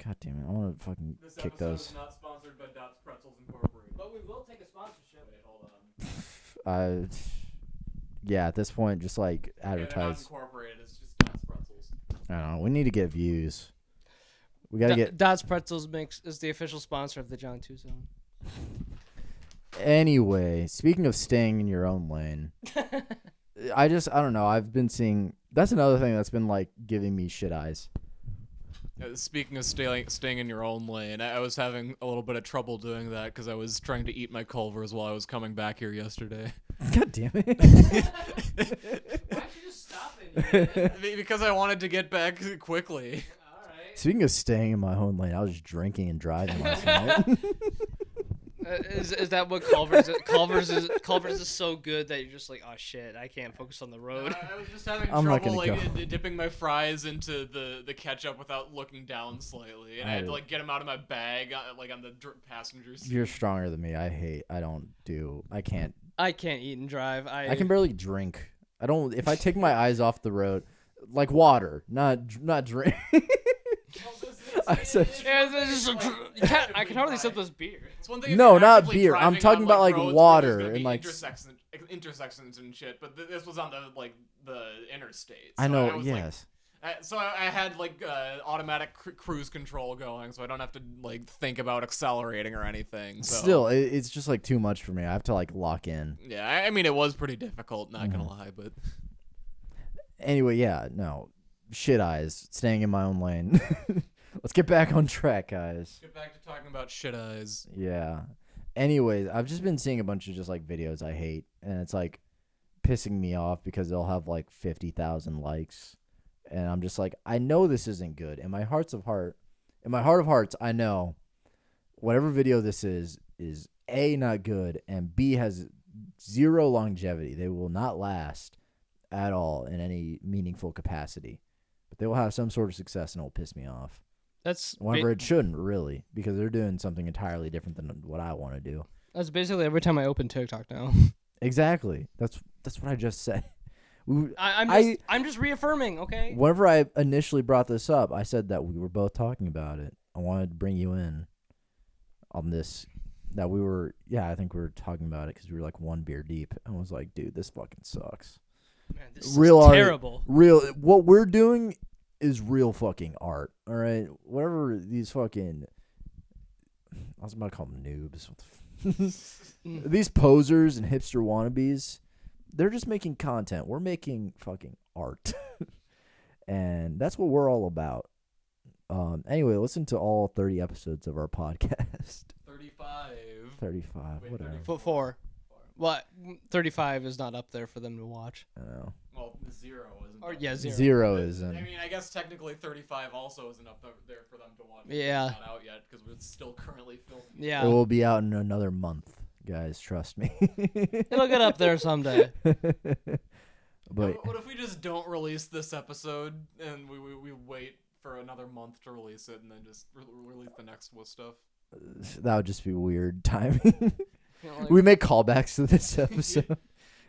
Speaker 1: God damn it! I want to fucking
Speaker 2: This
Speaker 1: kick
Speaker 2: episode
Speaker 1: those.
Speaker 2: is not sponsored by Dots Pretzels Incorporated.
Speaker 3: But we will take a sponsorship.
Speaker 2: Wait, hold on.
Speaker 1: Yeah, at this point, just like
Speaker 2: Yeah, they're not
Speaker 1: advertise.
Speaker 2: incorporated. It's just Dots Pretzels.
Speaker 1: I don't know. We need to get views. We gotta get.
Speaker 3: Dots Pretzels mix is the official sponsor of the John 2 Zone.
Speaker 1: Anyway, speaking of staying in your own lane, I don't know. I've been seeing. That's another thing that's been like giving me shit eyes.
Speaker 2: Speaking of staying in your own lane, I was having a little bit of trouble doing that because I was trying to eat my Culvers while I was coming back here yesterday.
Speaker 1: God damn it!
Speaker 3: Why'd you just stop it?
Speaker 2: Because I wanted to get back quickly.
Speaker 3: Alright.
Speaker 1: Speaking of staying in my own lane, I was drinking and driving last night.
Speaker 3: Is that what Culver's is? Culver's is so good that you're just like, oh shit, I can't focus on the road.
Speaker 2: I was just having
Speaker 1: I'm not
Speaker 2: trouble
Speaker 1: gonna
Speaker 2: like
Speaker 1: go.
Speaker 2: dipping my fries into the ketchup without looking down slightly, and I had to like get them out of my bag, like on the passenger seat.
Speaker 1: You're stronger than me. I can't.
Speaker 3: I can't eat and drive.
Speaker 1: I can barely drink. I don't. If I take my eyes off the road, like water, not drink. I said.
Speaker 3: I can hardly sip this beer.
Speaker 2: It's one thing if
Speaker 1: No,
Speaker 2: you're
Speaker 1: not
Speaker 2: actively
Speaker 1: beer. I'm
Speaker 2: driving
Speaker 1: talking
Speaker 2: on,
Speaker 1: about, like,
Speaker 2: roads where
Speaker 1: water
Speaker 2: there's gonna
Speaker 1: and,
Speaker 2: be
Speaker 1: like,
Speaker 2: intersections and shit. But this was on the interstate.
Speaker 1: I
Speaker 2: So
Speaker 1: know.
Speaker 2: was,
Speaker 1: Yes.
Speaker 2: So I had like automatic cruise control going, so I don't have to like think about accelerating or anything. So.
Speaker 1: Still, it's just like too much for me. I have to like lock in.
Speaker 2: Yeah, I mean it was pretty difficult, not gonna lie, but
Speaker 1: Anyway, yeah, no. Shit eyes. Staying in my own lane. Let's get back on track, guys.
Speaker 2: get back to talking about shit eyes.
Speaker 1: Yeah. Anyways, I've just been seeing a bunch of just like videos I hate, and it's like pissing me off because they'll have like 50,000 likes, and I'm just like, I know this isn't good. In my heart of hearts, I know whatever video this is A, not good, and B, has zero longevity. They will not last at all in any meaningful capacity, but they will have some sort of success, and it will piss me off. Whenever it shouldn't, really, because they're doing something entirely different than what I want to do.
Speaker 3: That's basically every time I open TikTok now.
Speaker 1: Exactly. That's what I just said.
Speaker 3: I'm just reaffirming, okay?
Speaker 1: Whenever I initially brought this up, I said that we were both talking about it. I wanted to bring you in on this. That we were, I think we were talking about it because we were like one beer deep. I was like, dude, this fucking sucks.
Speaker 3: Man, this
Speaker 1: Real
Speaker 3: is
Speaker 1: art,
Speaker 3: terrible.
Speaker 1: What we're doing is real fucking art. All right, whatever these fucking, I was about to call them noobs. These posers and hipster wannabes, they're just making content. We're making fucking art, and that's what we're all about. Anyway, listen to all 30 episodes of our podcast. 35,
Speaker 2: Wait,
Speaker 1: whatever.
Speaker 3: 4. What? 35 is not up there for them to watch.
Speaker 1: I know.
Speaker 2: Well, 0 isn't.
Speaker 3: Or
Speaker 2: up
Speaker 3: yeah,
Speaker 2: there.
Speaker 3: 0.
Speaker 1: Isn't.
Speaker 2: I mean, I guess technically 35 also isn't up there for them to watch.
Speaker 3: Yeah.
Speaker 2: It's not out yet because we're still currently filming.
Speaker 3: Yeah.
Speaker 1: It will be out in another month, guys. Trust me.
Speaker 3: It'll get up there someday.
Speaker 1: But
Speaker 2: What if we just don't release this episode and we wait for another month to release it and then just release the next stuff?
Speaker 1: that would just be weird timing.
Speaker 3: You know, like,
Speaker 1: We make callbacks to this episode.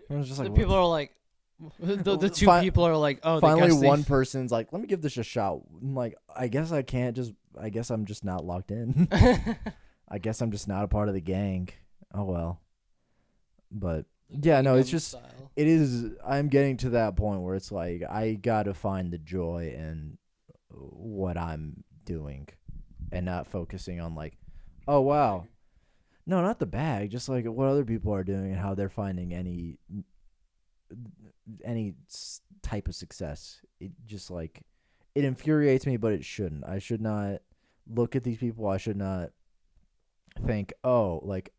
Speaker 1: I was just
Speaker 3: the
Speaker 1: like,
Speaker 3: people are like, the two people are like, oh,
Speaker 1: finally
Speaker 3: they
Speaker 1: one person's like, let me give this a shot. I'm like, I guess I'm just not locked in. I guess I'm just not a part of the gang. Oh well. But yeah, no, it's just it is. I'm getting to that point where it's like I gotta find the joy in what I'm doing, and not focusing on like, oh wow, no, not the bag, just like what other people are doing and how they're finding any type of success. It just like it infuriates me, but it shouldn't. I should not look at these people. I should not think, oh, like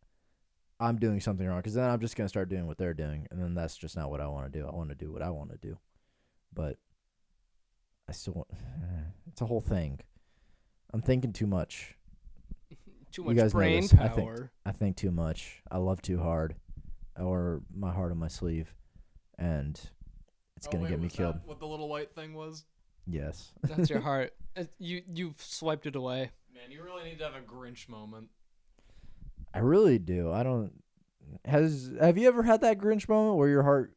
Speaker 1: I'm doing something wrong, because then I'm just gonna start doing what they're doing, and then that's just not what I want to do. I want to do what I want to do, but I still want. It's a whole thing. I'm thinking too much.
Speaker 3: Too
Speaker 1: You
Speaker 3: much
Speaker 1: guys know
Speaker 3: brain
Speaker 1: this.
Speaker 3: power.
Speaker 1: I think too much. I love too hard. I wear my heart on my sleeve, and it's gonna get me
Speaker 2: was
Speaker 1: killed.
Speaker 2: That what the little white thing was?
Speaker 1: Yes.
Speaker 3: That's your heart. You've swiped it away.
Speaker 2: Man, you really need to have a Grinch moment.
Speaker 1: I really do. I don't. Have you ever had that Grinch moment where your heart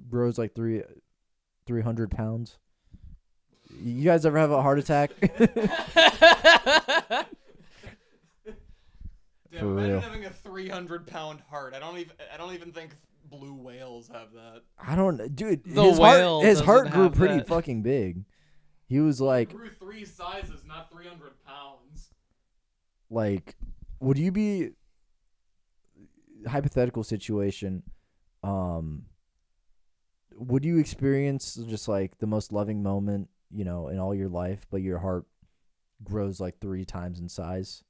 Speaker 1: grows like 300 pounds? You guys ever have a heart attack?
Speaker 2: Damn,
Speaker 1: For
Speaker 2: imagine
Speaker 1: real.
Speaker 2: having a 300-pound heart. I don't even think blue whales have that.
Speaker 1: I don't, dude.
Speaker 3: The
Speaker 1: his
Speaker 3: whale
Speaker 1: his
Speaker 3: doesn't
Speaker 1: heart grew
Speaker 3: have
Speaker 1: pretty
Speaker 3: that.
Speaker 1: fucking big. He was like,
Speaker 2: Grew 3 sizes, not 300 pounds.
Speaker 1: like, would you be hypothetical situation? Would you experience just like the most loving moment, in all your life, but your heart grows like 3 times in size?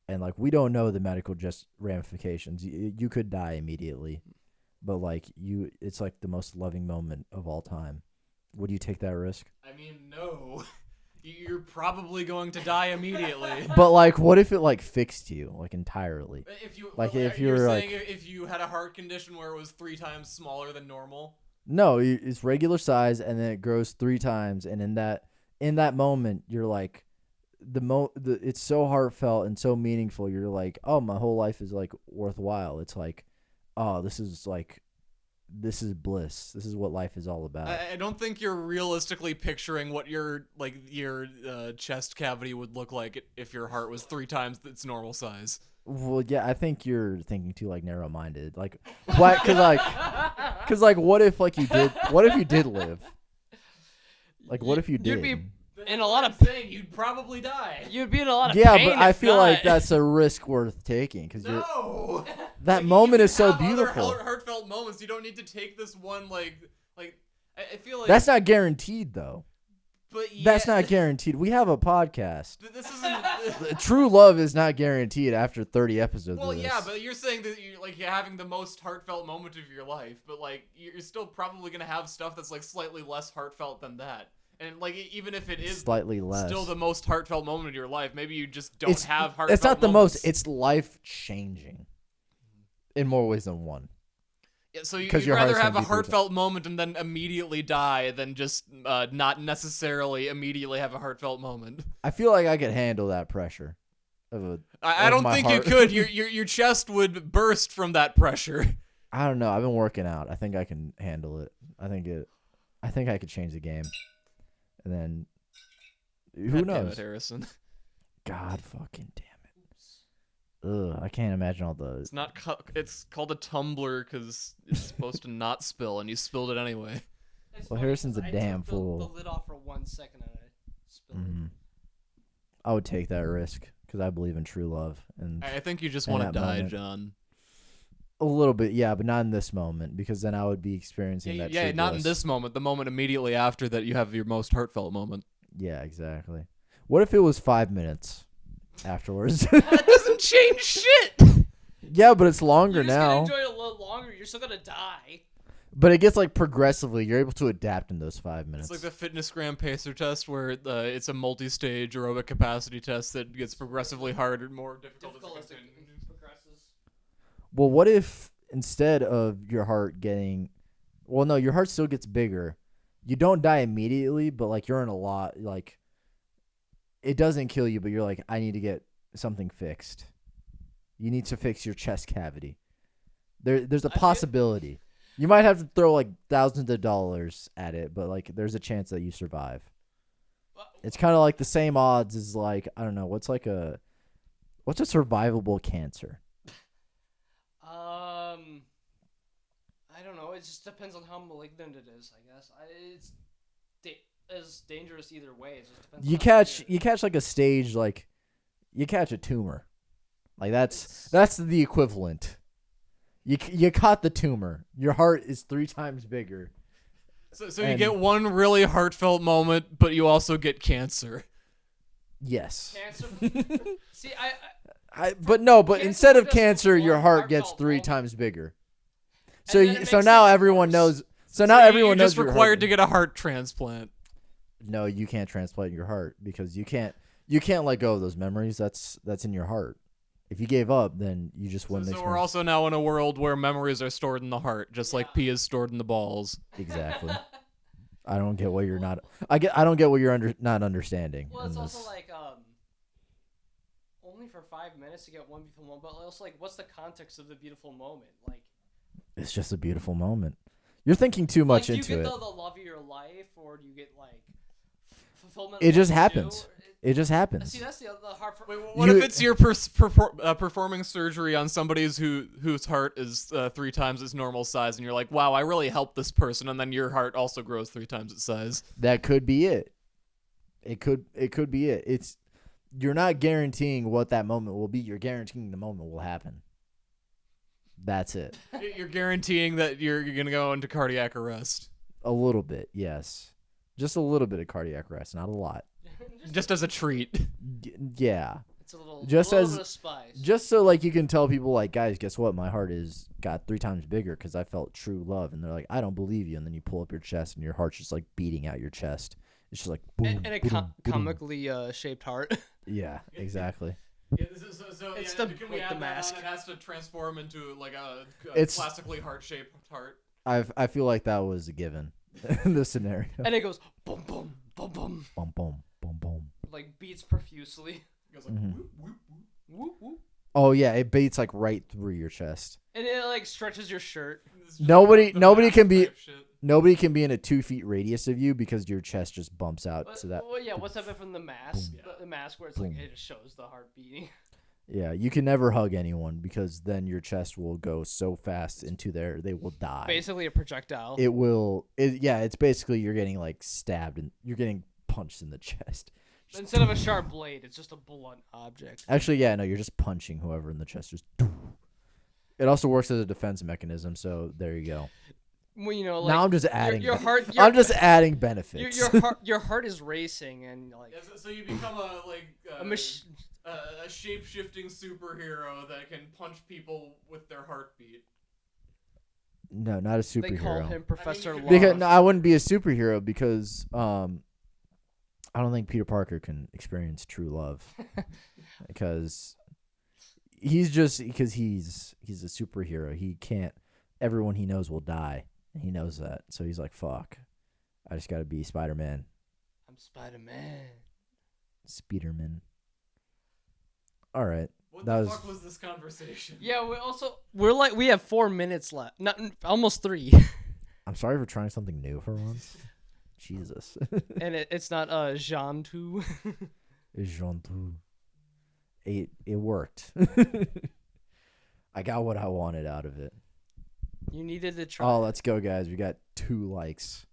Speaker 1: And like, we don't know the medical just ramifications. You could die immediately, but like it's like the most loving moment of all time. Would you take that risk?
Speaker 2: I mean, no. You're probably going to die immediately.
Speaker 1: But like, what if it like fixed you like entirely?
Speaker 2: If you
Speaker 1: Like, if
Speaker 2: you're
Speaker 1: you're,
Speaker 2: saying
Speaker 1: like-
Speaker 2: if you had a heart condition where it was 3 times smaller than normal.
Speaker 1: No, it's regular size, and then it grows 3 times, and in that moment, you're like, it's so heartfelt and so meaningful. You're like, oh, my whole life is like worthwhile. It's like, oh, this is bliss. This is what life is all about.
Speaker 2: I don't think you're realistically picturing what your chest cavity would look like if your heart was 3 times its normal size.
Speaker 1: Well, yeah, I think you're thinking too like narrow-minded. Like, what? Cause what if you did live? Like, what if you did?
Speaker 3: You'd be in a lot of
Speaker 2: saying you'd probably die.
Speaker 3: You'd be in a lot of
Speaker 1: Yeah,
Speaker 3: pain.
Speaker 1: but I
Speaker 3: if
Speaker 1: feel
Speaker 3: not.
Speaker 1: like that's a risk worth taking because
Speaker 2: No.
Speaker 1: that
Speaker 2: Like,
Speaker 1: moment
Speaker 2: you
Speaker 1: is so
Speaker 2: have other
Speaker 1: beautiful.
Speaker 2: heartfelt moments. You don't need to take this one like. I feel like
Speaker 1: That's not guaranteed, though.
Speaker 2: But yeah,
Speaker 1: That's not guaranteed. We have a podcast.
Speaker 2: This isn't.
Speaker 1: True love is not guaranteed after 30 episodes
Speaker 2: Well,
Speaker 1: of this.
Speaker 2: yeah, but you're saying that you're having the most heartfelt moment of your life, but like you're still probably gonna have stuff that's like slightly less heartfelt than that. And like even if it is
Speaker 1: Slightly less.
Speaker 2: still the most heartfelt moment of your life, maybe you just don't have heartfelt.
Speaker 1: It's not the
Speaker 2: moments.
Speaker 1: most. It's life changing. In more ways than one.
Speaker 2: Yeah, so you'd
Speaker 1: 'cause your
Speaker 2: rather
Speaker 1: heart's
Speaker 2: have a
Speaker 1: gonna be brutal.
Speaker 2: heartfelt moment and then immediately die than just not necessarily immediately have a heartfelt moment.
Speaker 1: I feel like I could handle that pressure.
Speaker 2: I
Speaker 1: Of
Speaker 2: don't
Speaker 1: my
Speaker 2: think
Speaker 1: heart.
Speaker 2: you could. Your chest would burst from that pressure.
Speaker 1: I don't know. I've been working out. I think I can handle it. I think I could change the game. And then who
Speaker 2: God damn
Speaker 1: knows?
Speaker 2: it, Harrison.
Speaker 1: God fucking damn it. Ugh, I can't imagine all the
Speaker 2: It's not. It's called a tumbler because it's supposed to not spill, and you spilled it anyway.
Speaker 3: It's
Speaker 1: Well,
Speaker 3: funny
Speaker 1: Harrison's
Speaker 3: 'cause
Speaker 1: a
Speaker 3: I
Speaker 1: damn
Speaker 3: took
Speaker 1: fool.
Speaker 3: The lid off for 1 second and I spilled it.
Speaker 1: Mhm. I would take that risk because I believe in true love and
Speaker 2: I think you just
Speaker 1: In
Speaker 2: want to
Speaker 1: that
Speaker 2: die,
Speaker 1: moment.
Speaker 2: John.
Speaker 1: a little bit, yeah, but not in this moment because then I would be experiencing
Speaker 2: Yeah,
Speaker 1: that.
Speaker 2: yeah,
Speaker 1: true
Speaker 2: not in
Speaker 1: bliss.
Speaker 2: this moment. The moment immediately after that, you have your most heartfelt moment.
Speaker 1: Yeah, exactly. What if it was 5 minutes afterwards?
Speaker 2: That doesn't change shit.
Speaker 1: Yeah, but it's longer
Speaker 3: You're just
Speaker 1: now.
Speaker 3: gonna enjoy it a little longer. You're still gonna die.
Speaker 1: But it gets like progressively. You're able to adapt in those 5 minutes.
Speaker 2: It's like the fitness gram pacer test, where it's a multi-stage aerobic capacity test that gets progressively harder, more difficult,
Speaker 3: Difficult
Speaker 2: as
Speaker 3: as
Speaker 2: it
Speaker 3: it
Speaker 2: continues.
Speaker 3: progresses.
Speaker 1: Well, what if instead of your heart getting, well, no, your heart still gets bigger. You don't die immediately, but like you're in a lot, like it doesn't kill you, but you're like, I need to get something fixed. You need to fix your chest cavity. There's a
Speaker 3: I feel-
Speaker 1: possibility. You might have to throw like thousands of dollars at it, but like there's a chance that you survive. It's kind of like the same odds as like, I don't know, what's a survivable cancer?
Speaker 3: I don't know. It just depends on how malignant it is. I guess it's as dangerous either way. It just depends.
Speaker 1: You
Speaker 3: on how
Speaker 1: catch
Speaker 3: severe.
Speaker 1: you catch like a stage, like you catch a tumor, like
Speaker 3: It's-
Speaker 1: that's the equivalent. You caught the tumor. Your heart is 3 times bigger.
Speaker 2: So you
Speaker 1: And-
Speaker 2: get one really heartfelt moment, but you also get cancer.
Speaker 1: Yes,
Speaker 3: Cancer. See,
Speaker 1: but
Speaker 3: Cancer
Speaker 1: instead of
Speaker 3: just
Speaker 1: cancer, your
Speaker 3: one
Speaker 1: heart gets
Speaker 3: heartfelt
Speaker 1: 3
Speaker 3: moment.
Speaker 1: times bigger.
Speaker 3: And
Speaker 1: So
Speaker 3: then
Speaker 1: you,
Speaker 3: it
Speaker 1: so
Speaker 3: makes
Speaker 1: now
Speaker 3: things
Speaker 1: everyone
Speaker 3: worse.
Speaker 1: knows. So now everyone
Speaker 2: you're
Speaker 1: knows
Speaker 2: just
Speaker 1: your
Speaker 2: required
Speaker 1: heart.
Speaker 2: to get a heart transplant.
Speaker 1: No, you can't transplant your heart because you can't let go of those memories. That's in your heart. If you gave up, then you just wouldn't
Speaker 2: So we're
Speaker 1: experience.
Speaker 2: also now in a world where memories are stored in the heart, just like pee is stored in the balls.
Speaker 1: Exactly. I don't get what you're not. I don't get what you're not understanding.
Speaker 3: well, it's
Speaker 1: in
Speaker 3: also
Speaker 1: this.
Speaker 3: like only for 5 minutes to get one beautiful moment, but also like, what's the context of the beautiful moment? Like,
Speaker 1: It's just a beautiful moment. You're thinking too much
Speaker 3: do you
Speaker 1: into
Speaker 3: get
Speaker 1: it.
Speaker 3: the love of your life, or do you get like fulfillment?
Speaker 1: It
Speaker 3: of
Speaker 1: just
Speaker 3: what you do?
Speaker 1: happens. It just happens.
Speaker 3: See, that's the hard.
Speaker 2: Wait, what
Speaker 1: You-
Speaker 2: if it's your performing surgery on somebody's whose heart is 3 times its normal size, and you're like, wow, I really helped this person, and then your heart also grows 3 times its size.
Speaker 1: That could be it. It could be it. It's you're not guaranteeing what that moment will be. You're guaranteeing the moment will happen. That's it.
Speaker 2: You're guaranteeing that you're gonna go into cardiac arrest,
Speaker 1: A little bit, yes. Just a little bit of cardiac arrest, not a lot.
Speaker 2: just as a treat.
Speaker 1: Yeah.
Speaker 3: It's a little,
Speaker 1: Just
Speaker 3: a little
Speaker 1: as-
Speaker 3: bit of spice.
Speaker 1: Just so like you can tell people like, guys, guess what? My heart is got 3 times bigger because I felt true love, and they're like, I don't believe you. And then you pull up your chest, and your heart's just like beating out your chest, It's just like boom,
Speaker 3: and a
Speaker 1: boom, boom.
Speaker 3: comically shaped heart.
Speaker 1: Yeah, exactly.
Speaker 2: Yeah, so
Speaker 3: It's
Speaker 2: yeah,
Speaker 3: the-
Speaker 2: can we
Speaker 3: with
Speaker 2: add
Speaker 3: the
Speaker 2: that
Speaker 3: mask.
Speaker 2: on? It has to transform into like a
Speaker 1: It's-
Speaker 2: classically heart-shaped heart.
Speaker 1: I feel like that was a given in this scenario.
Speaker 3: And it goes boom, boom, boom, boom,
Speaker 1: Boom, boom, boom, boom.
Speaker 3: like beats profusely.
Speaker 2: It goes like
Speaker 1: Mhm.
Speaker 2: whoop, whoop, whoop.
Speaker 3: Whoop, whoop.
Speaker 1: Oh yeah, it beats like right through your chest.
Speaker 3: And it like stretches your shirt.
Speaker 2: It's just
Speaker 1: Nobody-
Speaker 2: the
Speaker 1: nobody
Speaker 2: mask
Speaker 1: can be-
Speaker 2: type shit.
Speaker 1: Nobody can be in a 2 feet radius of you because your chest just bumps out
Speaker 3: But,
Speaker 1: to that.
Speaker 3: well, yeah, what's up from the mask?
Speaker 2: Boom.
Speaker 3: The mask where it's like
Speaker 1: Boom.
Speaker 3: it just shows the heart beating.
Speaker 1: Yeah, you can never hug anyone because then your chest will go so fast into there they will die.
Speaker 3: Basically a projectile.
Speaker 1: It will. Yeah, it's basically you're getting like stabbed and you're getting punched in the chest.
Speaker 3: Instead of a sharp blade, it's just a blunt object.
Speaker 1: Actually, yeah, no, you're just punching whoever in the chest. Just. It also works as a defense mechanism, so there you go.
Speaker 3: Well, you know, like
Speaker 1: Now I'm just adding.
Speaker 3: your heart.
Speaker 1: I'm just adding benefits.
Speaker 3: Your heart is racing and like
Speaker 2: Yeah, so you become a
Speaker 3: a machine.
Speaker 2: a shape-shifting superhero that can punch people with their heartbeat.
Speaker 1: No, not a
Speaker 3: They call
Speaker 1: superhero.
Speaker 3: him Professor
Speaker 2: could-
Speaker 3: Love.
Speaker 1: Because no, I wouldn't be a superhero because I don't think Peter Parker can experience true love because he's a superhero. He can't. Everyone he knows will die. And he knows that, so he's like, "Fuck, I just gotta be Spider-Man,
Speaker 3: I'm Spider-Man.
Speaker 1: Spiderman." All right,
Speaker 2: What
Speaker 1: That
Speaker 2: the
Speaker 1: was-
Speaker 2: fuck was this conversation?
Speaker 3: Yeah, we have 4 minutes left. Not almost 3.
Speaker 1: I'm sorry for trying something new for once. Jesus,
Speaker 3: And it's not Jean 2.
Speaker 1: Jean tout. It worked. I got what I wanted out of it.
Speaker 3: You needed to try.
Speaker 1: Oh, let's go, guys. We got 2 likes.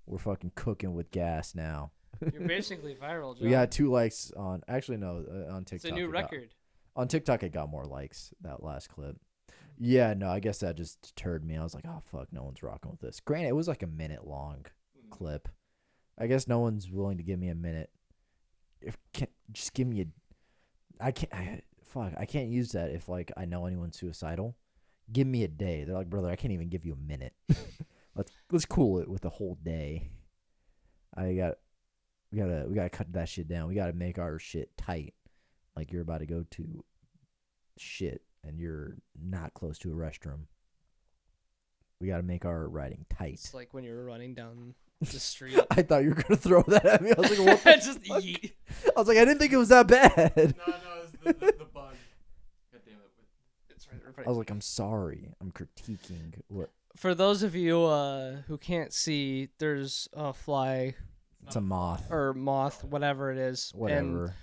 Speaker 1: We're fucking cooking with gas now.
Speaker 3: You're basically viral, John.
Speaker 1: We got 2 likes on. Actually, no, on TikTok.
Speaker 3: It's a new
Speaker 1: it got-
Speaker 3: record.
Speaker 1: on TikTok, it got more likes that last clip. Yeah, no, I guess that just deterred me. I was like, oh fuck, no one's rocking with this. Granted, it was like a minute long clip. I guess no one's willing to give me a minute. Just give me a. I can't use that if like I know anyone's suicidal. Give me a day. They're like, brother, I can't even give you a minute. let's cool it with a whole day. We gotta cut that shit down. We gotta make our shit tight. Like you're about to go to shit and you're not close to a restroom. We gotta make our writing tight.
Speaker 3: It's like when you're running down the street.
Speaker 1: I thought you were gonna throw that at me. I was like, what the
Speaker 3: Just
Speaker 1: fuck?
Speaker 3: eat.
Speaker 1: I was like, I didn't think it was that bad.
Speaker 2: No, it's the bug. God damn it.
Speaker 3: It's right.
Speaker 1: I was like, I'm sorry. I'm critiquing what
Speaker 3: For those of you who can't see, there's a fly
Speaker 1: it's a moth.
Speaker 3: or moth, whatever it is. And
Speaker 1: Whatever.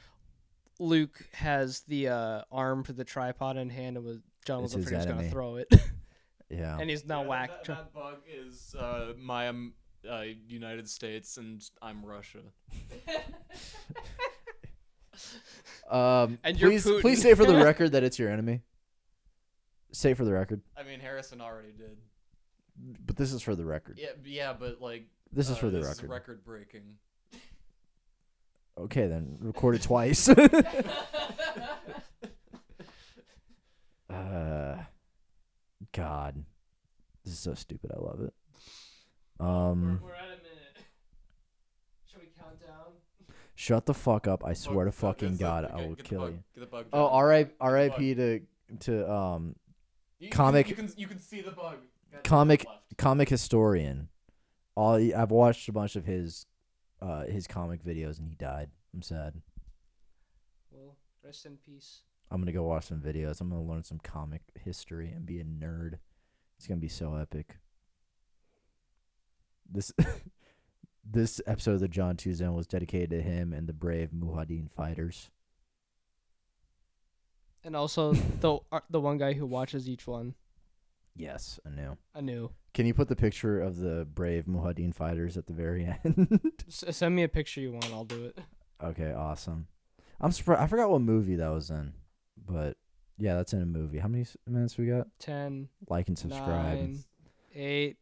Speaker 3: Luke has the arm for the tripod in hand, and John was
Speaker 1: It's his
Speaker 3: afraid he was going to
Speaker 1: enemy.
Speaker 3: throw it.
Speaker 1: Yeah.
Speaker 3: And he's now
Speaker 2: Yeah,
Speaker 3: whacked.
Speaker 2: That bug is my United States and I'm Russia.
Speaker 3: And you're
Speaker 1: please
Speaker 3: Putin.
Speaker 1: say for the record that it's your enemy. Say for the record.
Speaker 2: I mean, Harrison already did.
Speaker 1: But this is for the record.
Speaker 2: Yeah, but like
Speaker 1: This is for the
Speaker 2: this
Speaker 1: record.
Speaker 2: Is record breaking.
Speaker 1: Okay, then record it twice. God, this is so stupid. I love it.
Speaker 3: We're at a minute. Should we count down?
Speaker 1: Shut the fuck up! I swear to
Speaker 2: Bug,
Speaker 1: fucking
Speaker 2: that's
Speaker 1: God,
Speaker 2: the-
Speaker 1: I will
Speaker 2: get the
Speaker 1: kill
Speaker 2: bug,
Speaker 1: you.
Speaker 2: Get the bug.
Speaker 1: Oh,
Speaker 2: John.
Speaker 1: R.I.P. to comic-
Speaker 2: You can see the bug. God damn,
Speaker 1: comic
Speaker 2: it's left.
Speaker 1: comic historian. I've watched a bunch of his comic videos and he died. I'm sad.
Speaker 3: Well, rest in peace.
Speaker 1: I'm gonna go watch some videos. I'm gonna learn some comic history and be a nerd. It's gonna be so epic. This this episode of the John 2 Zone was dedicated to him and the brave Mujahideen fighters.
Speaker 3: And also the one guy who watches each one.
Speaker 1: Yes, I know.
Speaker 3: I knew.
Speaker 1: Can you put the picture of the brave Mujahideen fighters at the very end?
Speaker 3: Send me a picture you want. I'll do it.
Speaker 1: Okay, awesome. I'm surprised. I forgot what movie that was in, but yeah, that's in a movie. How many minutes we got?
Speaker 3: 10,
Speaker 1: Like and subscribe.
Speaker 3: 9, 8,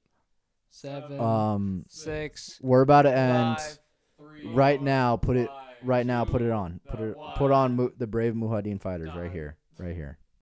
Speaker 3: 7,
Speaker 1: Um,
Speaker 3: 6.
Speaker 1: we're about to end
Speaker 3: 5,
Speaker 2: 3,
Speaker 1: right now. Put it
Speaker 2: 5,
Speaker 1: right now. Put it
Speaker 2: 2,
Speaker 1: on.
Speaker 2: the
Speaker 1: Put on
Speaker 2: one.
Speaker 1: the brave Mujahideen fighters right
Speaker 2: Done.
Speaker 1: here. Right here.